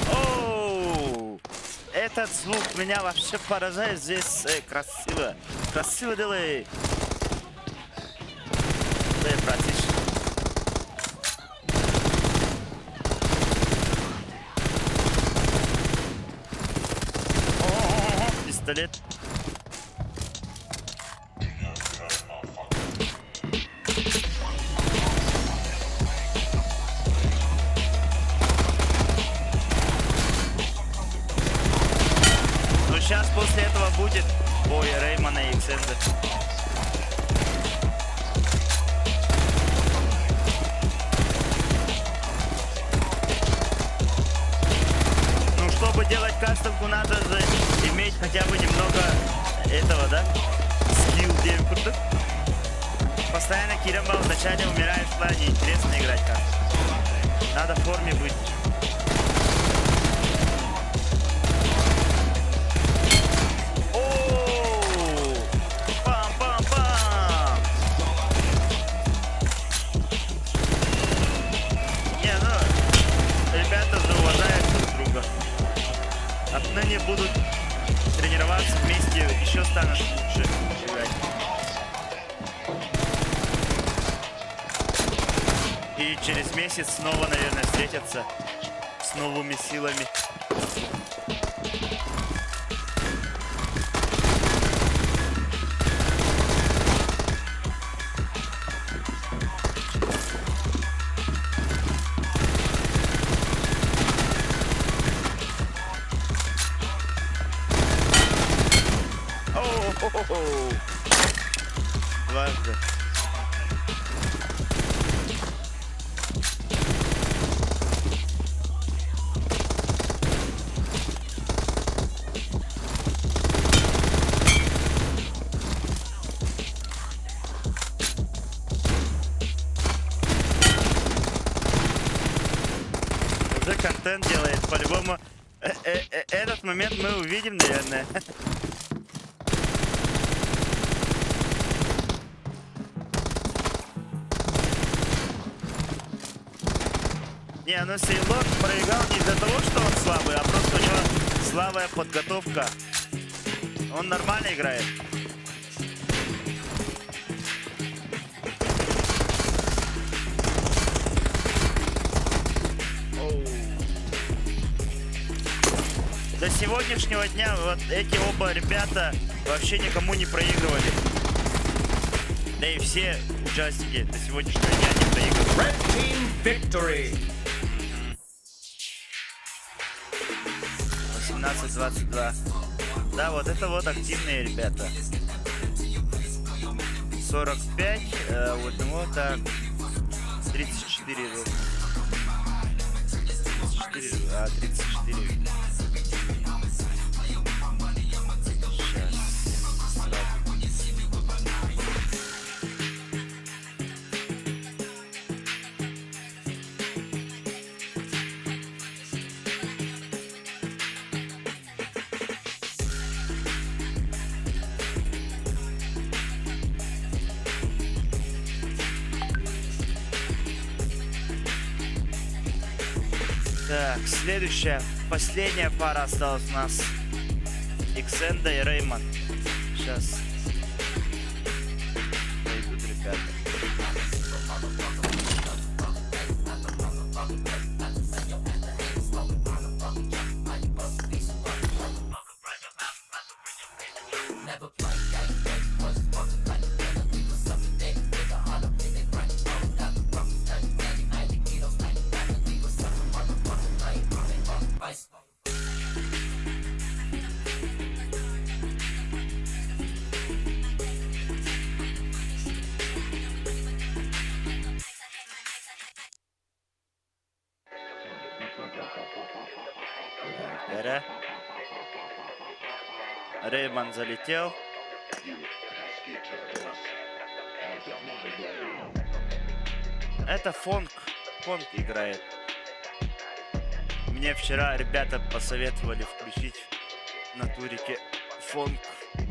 Оу! Этот звук меня вообще поражает. Здесь красиво. Красиво делай. Да, братиш. пистолет. Ну сейчас после этого будет бой Реймана и Xenda. Ну чтобы делать кастомку, надо же иметь хотя бы немного этого, да? Скилл девушек. Постоянно Киремба вначале умираешь в плане, интересно играть как. Надо в форме быть. Оу! Пам-пам-пам! Не, ну, ребята же уважают друг друга. Отныне будут тренироваться вместе, еще станут лучше играть. И через месяц снова, наверное, встретятся с новыми силами. Оу-хо-хо-хо. Дважды. Уже контент делает, по-любому. Этот момент мы увидим, наверное. Не, ну Сейлор проиграл не из-за того, что он слабый, а просто у него слабая подготовка. Он нормально играет. До сегодняшнего дня вот эти оба ребята вообще никому не проигрывали. Да и все участники до сегодняшнего дня не проигрывали. Red team victory. 18-22. Да, вот это вот активные ребята. 45, у одного так 34 роста. 34, 34. Сейчас. Сразу. Так, следующая, последняя пара осталась у нас. Xenda и Рейман. Сейчас пойдут ребята. Рейман залетел. Это фонк. Фонк играет. Мне вчера ребята посоветовали включить на турике фонк.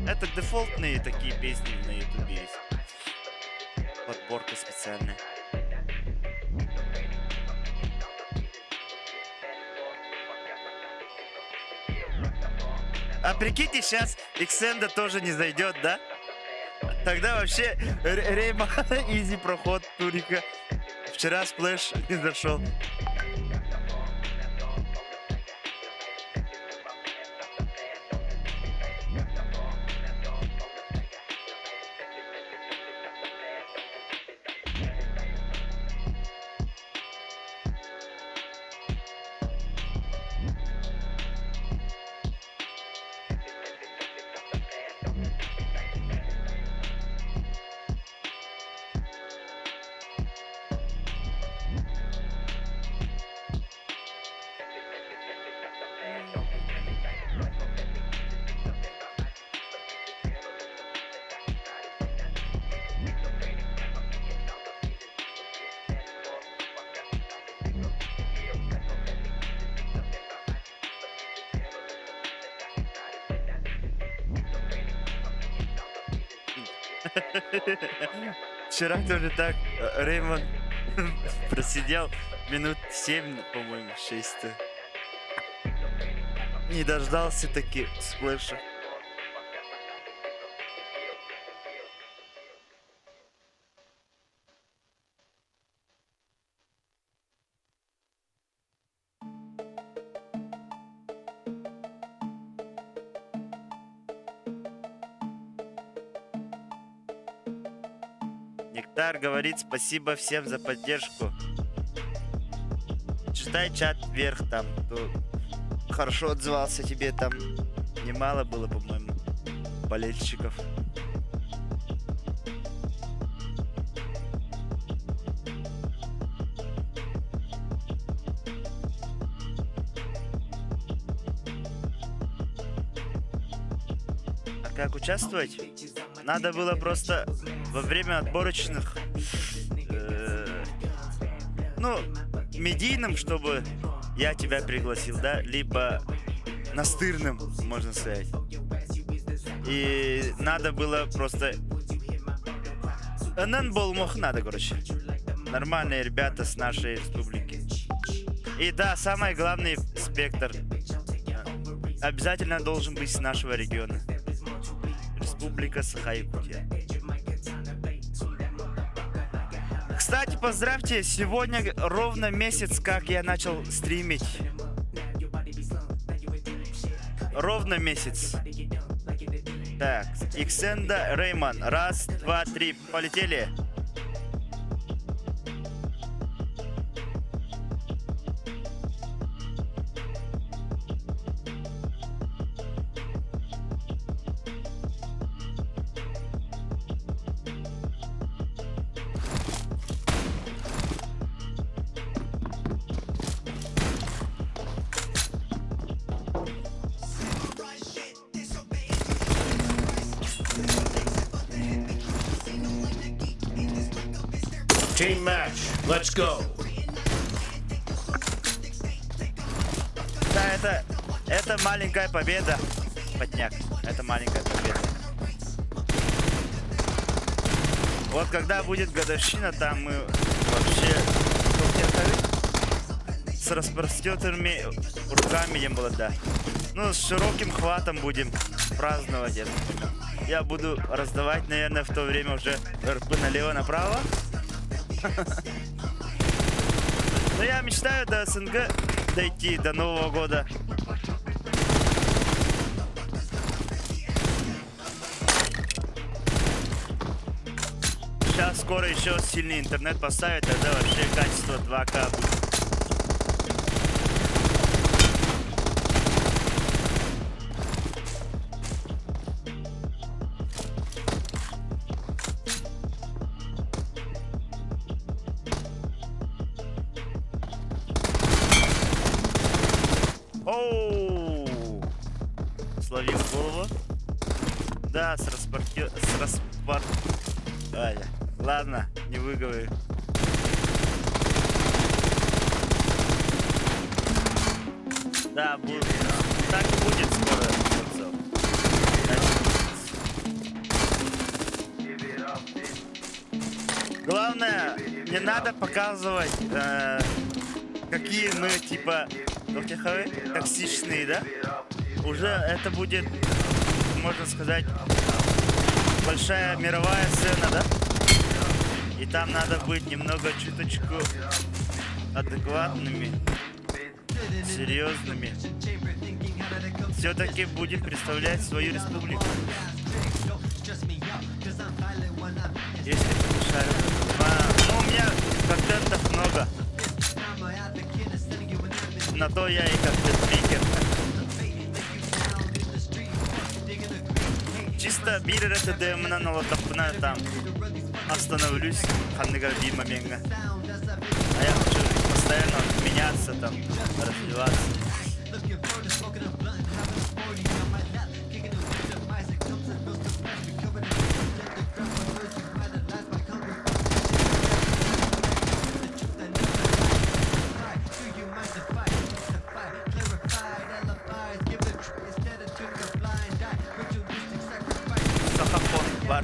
Это дефолтные такие песни на ютубе есть. Подборка специальная. А прикиньте, сейчас Xenda тоже не зайдет, да? Тогда вообще Рейман изи проход турика. Вчера сплэш не зашел. Вчера тоже так Реймон просидел минут 7, по-моему, 6. Не дождался таки сплэша. Нектар говорит спасибо всем за поддержку. Читай чат вверх там, кто хорошо отзывался тебе, там немало было, по-моему, болельщиков. А как участвовать? Надо было просто во время отборочных, ну, медийным, чтобы я тебя пригласил, да, либо настырным, можно сказать. И надо было просто... Нанбол мох надо, короче. Нормальные ребята с нашей республики. И да, самый главный спектр обязательно должен быть с нашего региона. Республика Саха-Якутия. Кстати, поздравьте, сегодня ровно месяц, как я начал стримить. Ровно месяц. Так, Иксенда Рейман. Раз, два, три. Полетели. Team match. Let's go. Да, это маленькая победа, Потняк. Это маленькая победа. Вот когда будет годовщина, там мы вообще с распростертыми руками не было, да. Ну, с широким хватом будем праздновать это. Я буду раздавать, наверное, в то время уже РП налево-направо. Но я мечтаю до СНГ дойти до Нового года. Сейчас скоро еще сильный интернет поставят, тогда вообще качество 2К будет. Оу! Словил голову. Да, с распорт... Ладно, не выговорю. Да, будет. Так и будет скоро. Главное, не надо показывать, какие мы, типа, токсичные, да? Уже это будет, можно сказать, большая мировая сцена, да? И там надо быть немного чуточку адекватными, серьезными. Все-таки будем представлять свою республику. Если помешали. Ну, у меня контентов много. На то я и контент-мейкер. Чисто бирер это ДМна на лотопна там. Остановлюсь, ханныгар бима менга. А я хочу постоянно меняться там, развиваться. Сахафон бар.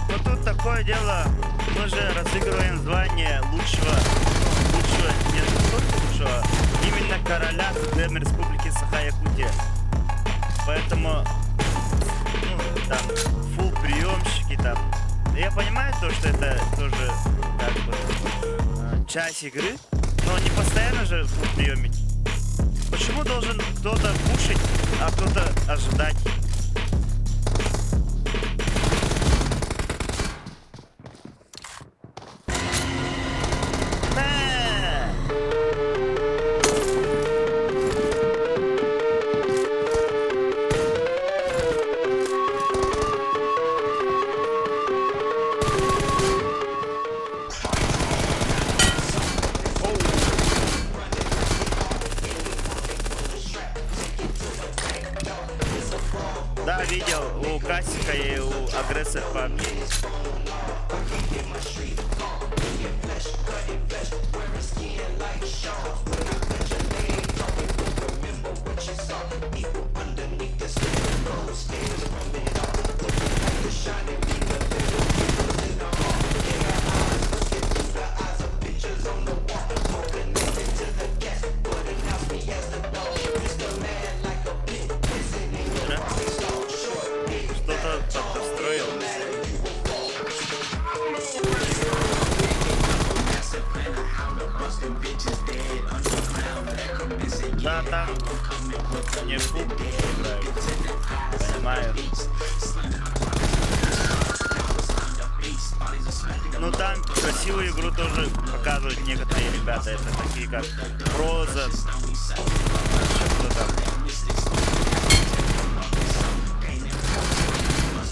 Ну тут такое дело, мы же разыгрываем звание лучшего, нет, не только лучшего, именно короля КДМ Республики Саха-Якутия. Поэтому, ну, там, фулл приемщики там. Я понимаю то, что это тоже как бы часть игры, но не постоянно же фулл приемить. Почему должен кто-то кушать, а кто-то ожидать? Да, видел у Касика и у Агрессор PUBG. Что-то подстроил. Да, там не в футбол играю. Понимаю. Ну там красивую игру тоже показывают некоторые ребята. Это такие как Проза. Что там.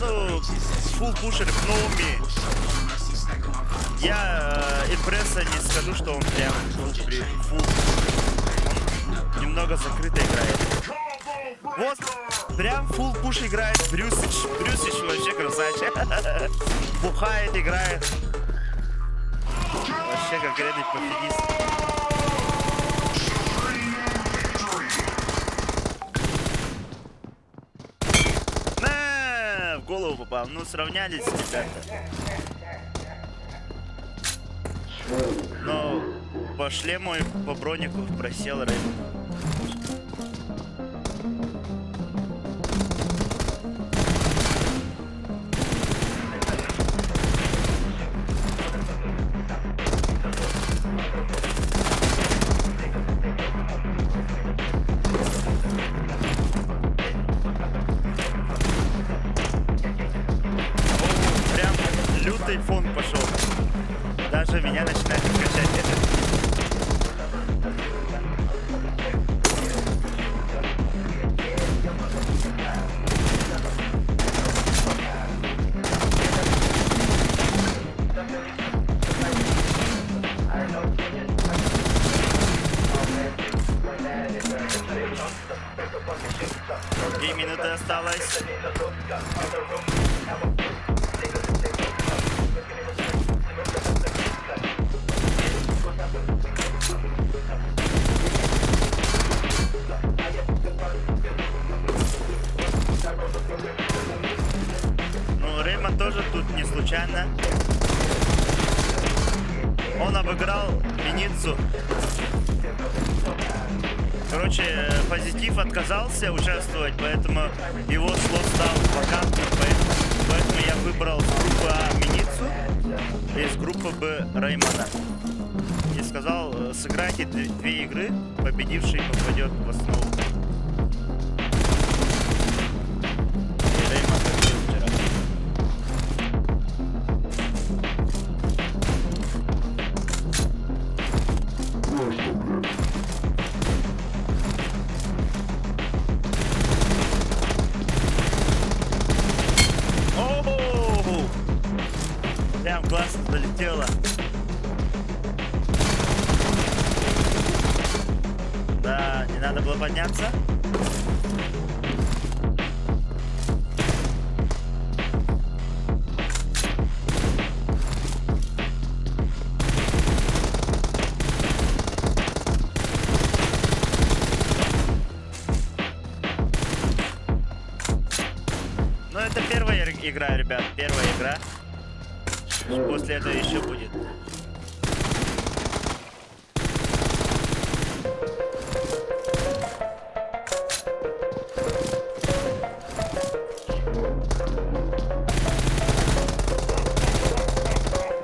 Ну, фулл пушер Гноуми. Я импресса не скажу, что он прям фулл. Он немного закрыто играет. Вот, прям фулл пуш играет Брюсич. Брюсич вообще красавчик. Бухает, играет. Вообще конкретный пофигист. В голову попал. Ну, сравнялись, ребята. Но по шлему и по бронику просел Рейд. Лютый фон пошел. Даже меня начинает качать. Две минуты осталось. Ну, Реймон тоже тут не случайно. Он обыграл Виницу. Короче, Позитив отказался участвовать, поэтому его слот стал вакантным. Поэтому я выбрал с группы А Виницу и с группы Б Реймона. И сказал, сыграйте две игры, победивший попадет в основу. И Реймон победил вчера. залетело. Да, не надо было подняться. Ну, это первая игра, ребят, первая игра. После этого еще будет.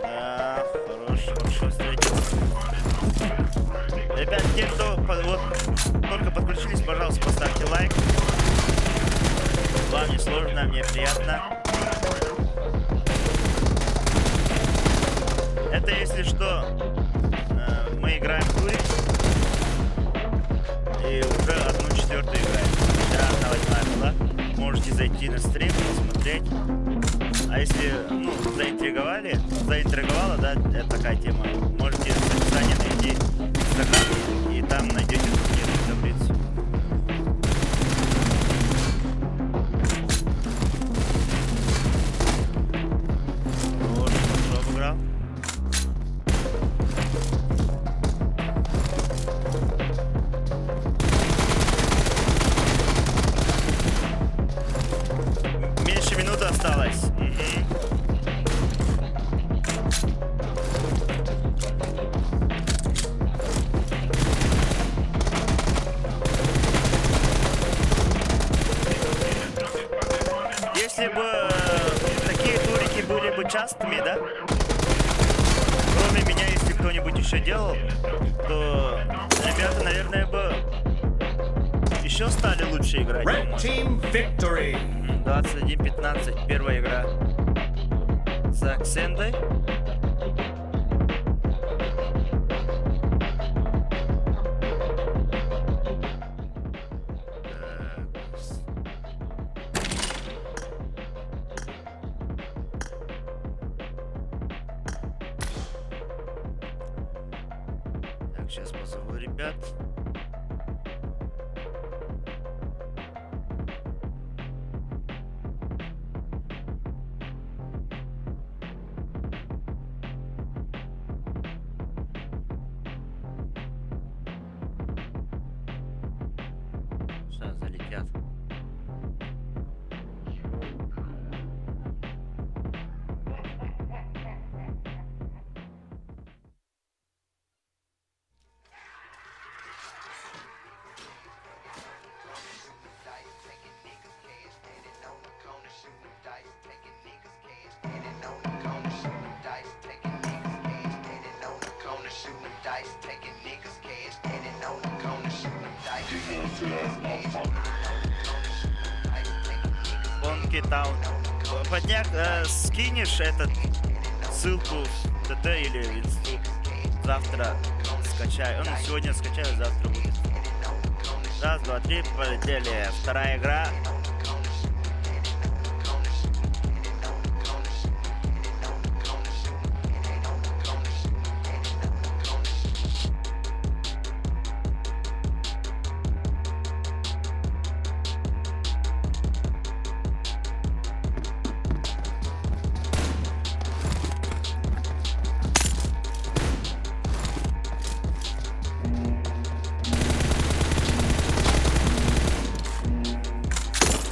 Да, хорошо встретил. Ребят, те, кто вот только подключились, пожалуйста, поставьте лайк. Вам не сложно, мне приятно. Это, если что, мы играем в туре. И уже 1/4 играем. Вчера на 8 была. Можете зайти на стрим, посмотреть. А если, ну, заинтриговала, да, это такая тема, можете в описании найти Инстаграм и там найдете турнирную таблицу. Очень хорошо обыграл. Меньше минуты осталось. Если бы такие турики были бы частыми, да? Кроме меня, если кто-нибудь еще делал, то ребята, наверное, бы еще стали лучше играть. Red team victory. 21-15, первая игра с Аксендой. Так, сейчас позову ребят. Сейчас залетят. Бонки Таун. Подняк, скинешь этот ссылку в ТТ или инсту. Завтра скачаю. Он сегодня скачаю, завтра будет. Раз, два, три, полетели. Вторая игра.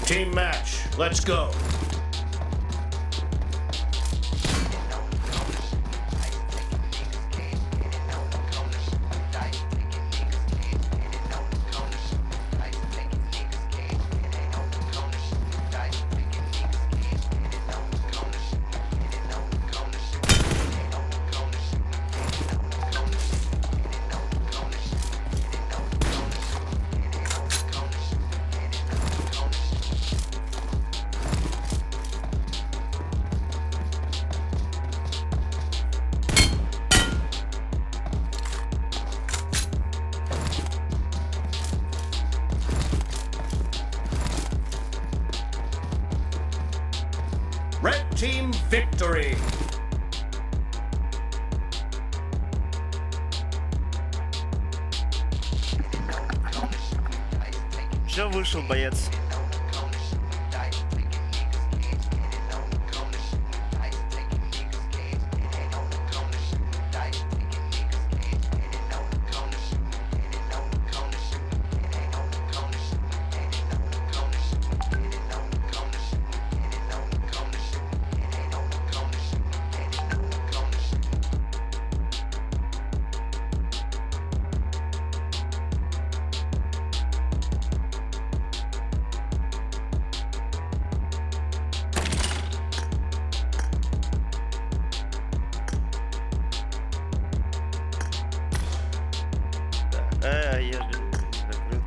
Team match. Let's go. Red team victory. вышел, боец. Я же закрыл.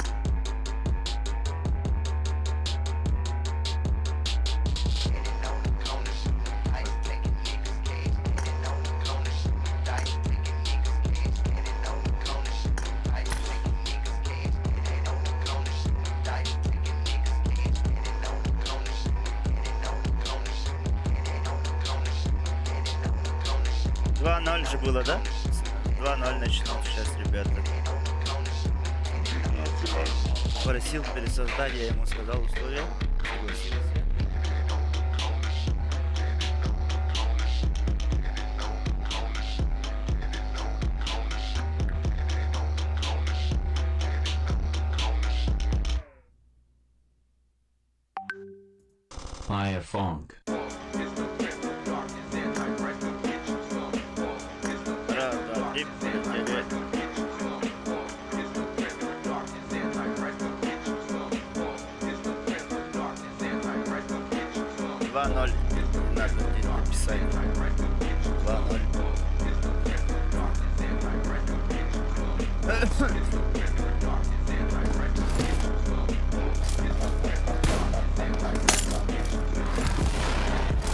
Два 0 же было, да? 2-0 начнут сейчас, ребята. Просил пересоздать, я ему сказал условия. Согласился. Firefunk. Раз, два, три, полетели. 2-0. Надо здесь написать. 2-0.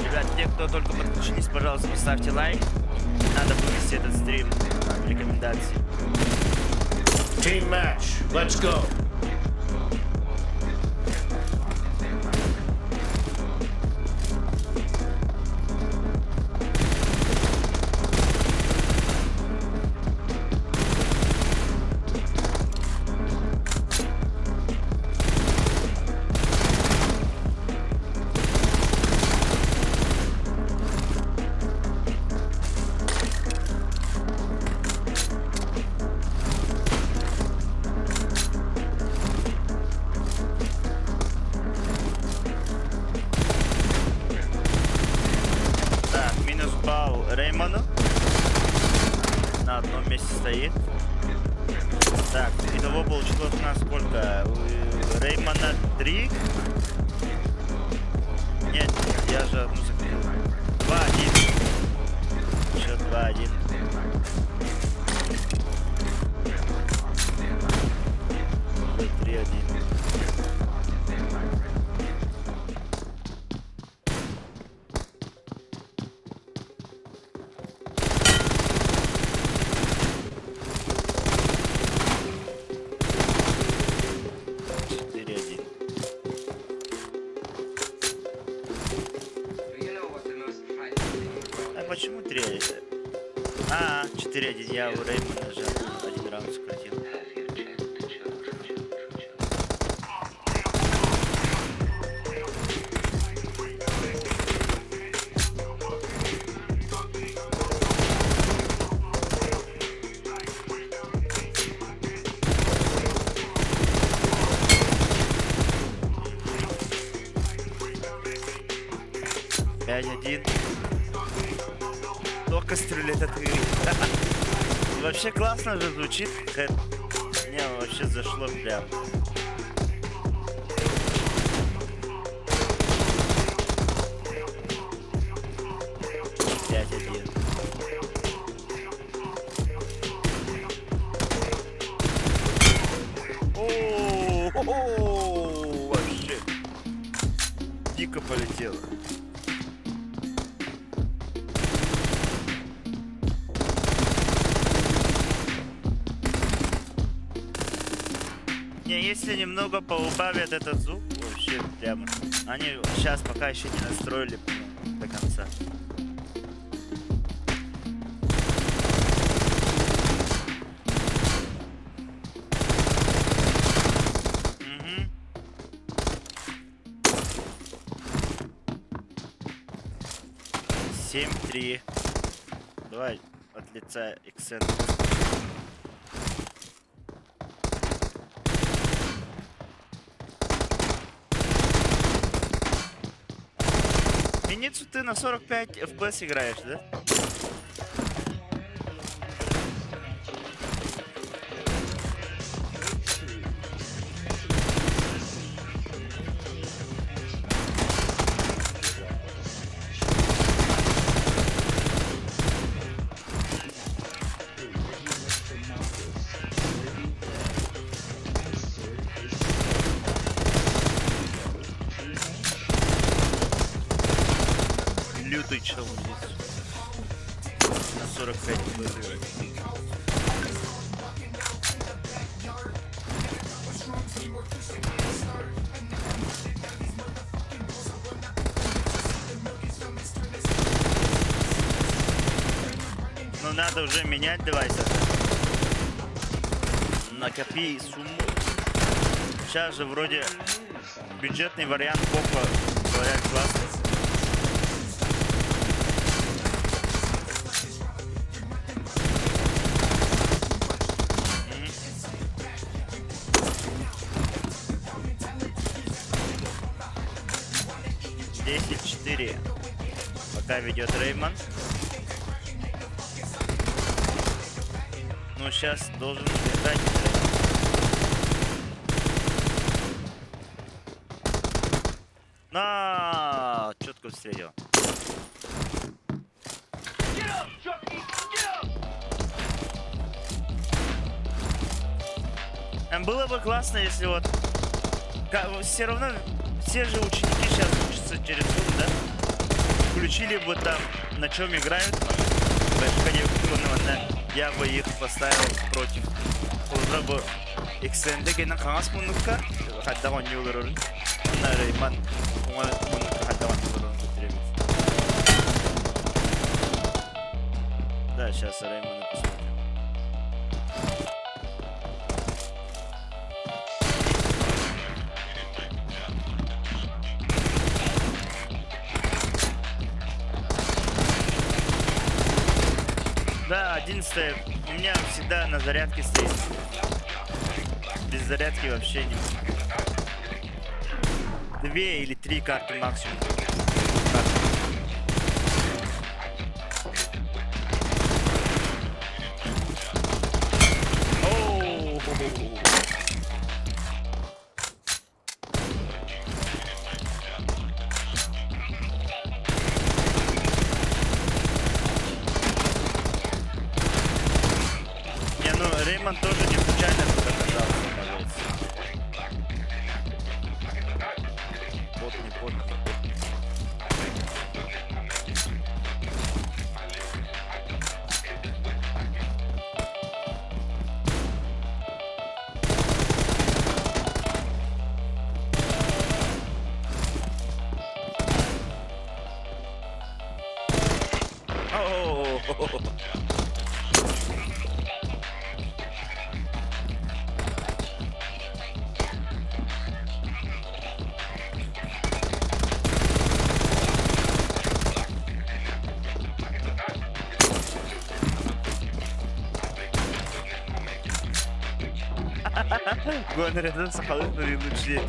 Ребят, те, кто только подключились, пожалуйста, поставьте лайк. Надо вывести этот стрим в рекомендации. Team match. Let's go. Реймону. На одном месте стоит. Так, итого получилось у нас сколько? У Реймона 3. Нет, я же одну закрыл. 2-1. Счет 2-1. Уже 3-1. Почему 3-1? 4-1. Я у Реймона же один раунд сократил. Только стрелять от игры. И вообще классно же звучит. Не, вообще зашло прям. О, вообще дико полетело. Не, если немного поубавят этот звук, вообще прямо. Они сейчас пока еще не настроили до конца. 7-3. Давай от лица Xen. Миницу ты на 45 FPS играешь, да? Лютый чел здесь. На 45 FPS. Ну надо уже менять девайс. Накопи сумму. Сейчас же вроде бюджетный вариант попа, говорят, классный. Пока ведет Реймон. Ну, сейчас должен летать. На, четко встретил. Было бы классно, если вот все равно все же ученики сейчас учатся через Zoom, да? Включили бы там, на чем играют. Я бы их поставил против. Уже бы Xende генә каңас мунукка. Хәтта он не улырыр. На Рейман. Он хәтта он не улырыр. Да, сейчас Реймана посмотрим. Да, 11 у меня всегда на зарядке стоит. Без зарядки вообще не. 2 или 3 карты максимум. Реймон тоже не случайно тут оказался, оказывается. Вот не понял. Гуан рядом с холодной лучи.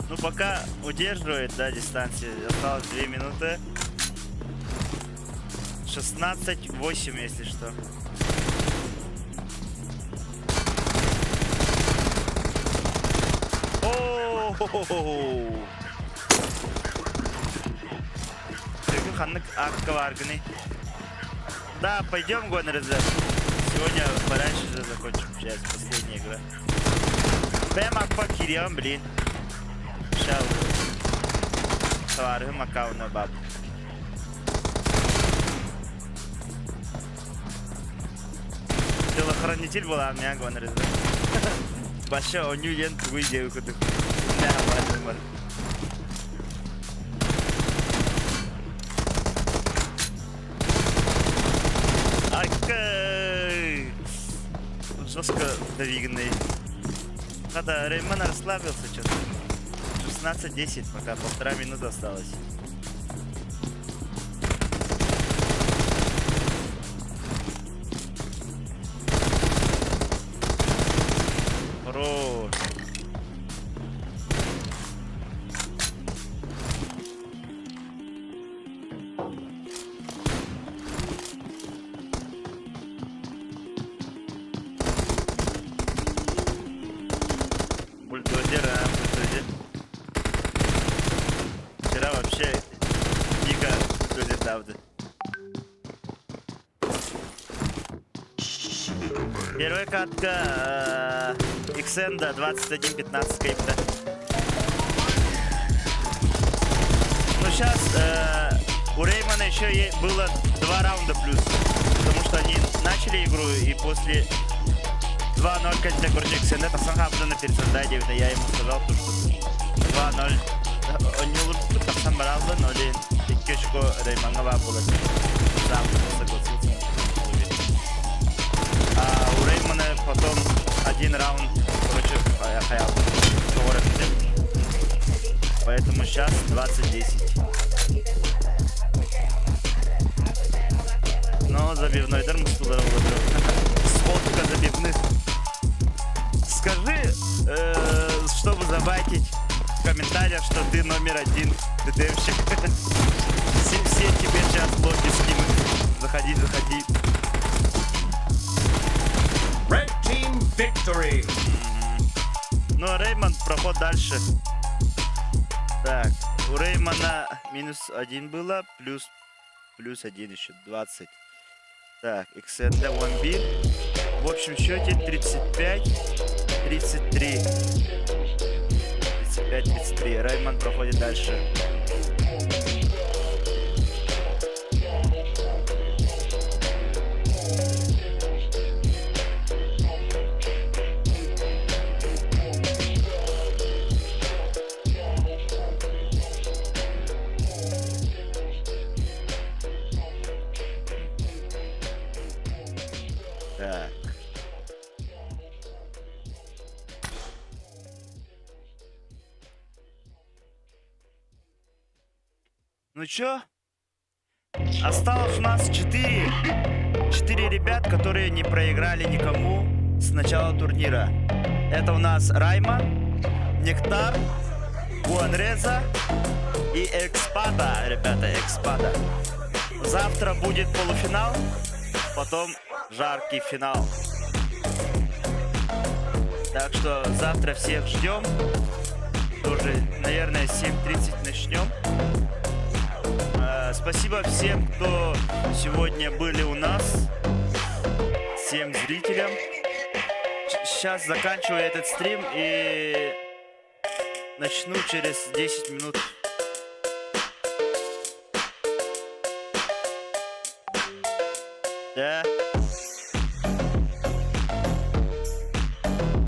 Ну пока удерживает, да, дистанцию. Осталось 2 минуты. 16-8, если что. О-хо-хо-хо. Да, пойдем, Гон Резерв. Сегодня пораньше же закончим часть, последняя игра. Прям Акпа Кириан, блин. Сейчас товары Макауна баб. Телохранитель была, меня говорит. Баша, он не ен, выйдет, выходит. Да, баба. Акай! Жестко двигный. Надо, Рейман расслабился что-то. 16-10, пока 1,5 минуты осталось. Хорош. Бульдозер, бульдозер. Вчера вообще дико бульдозер, правда. Первая катка Иксенда 21-15 крипта. Ну сейчас у Реймана еще было 2 раунда плюс. Потому что они начали игру и после 2-0 для Короче Иксенда это сам на пересоздании. Я ему сказал, что 2-0 он не улучшил, как сам брался, но ли кечко Реймана было. Сам согласился. А у Реймана потом один раунд, короче, хаял. Поэтому сейчас 20-10. Но забивной дарм сфотка забивных. Скажи, чтобы забайтить в комментариях, что ты номер 1 ДДшник. Все тебе сейчас лобби скинут. Заходи, заходи. Red team victory. Ну, а Реймон, проход дальше. Так, у Реймона -1 было, плюс 1 еще, 20. Так, XND 1B. В общем счете 35-33. 35-33. Реймон проходит дальше. Так. Ну чё? Осталось у нас 4 ребят, которые не проиграли никому с начала турнира. Это у нас Райман, Нектар, Буанреза и Экспада, ребята, Экспада. Завтра будет полуфинал, потом жаркий финал. Так что завтра всех ждем. Тоже, наверное, 7:30 начнем. Спасибо всем, кто сегодня были у нас. Всем зрителям. Сейчас заканчиваю этот стрим и начну через 10 минут. Да.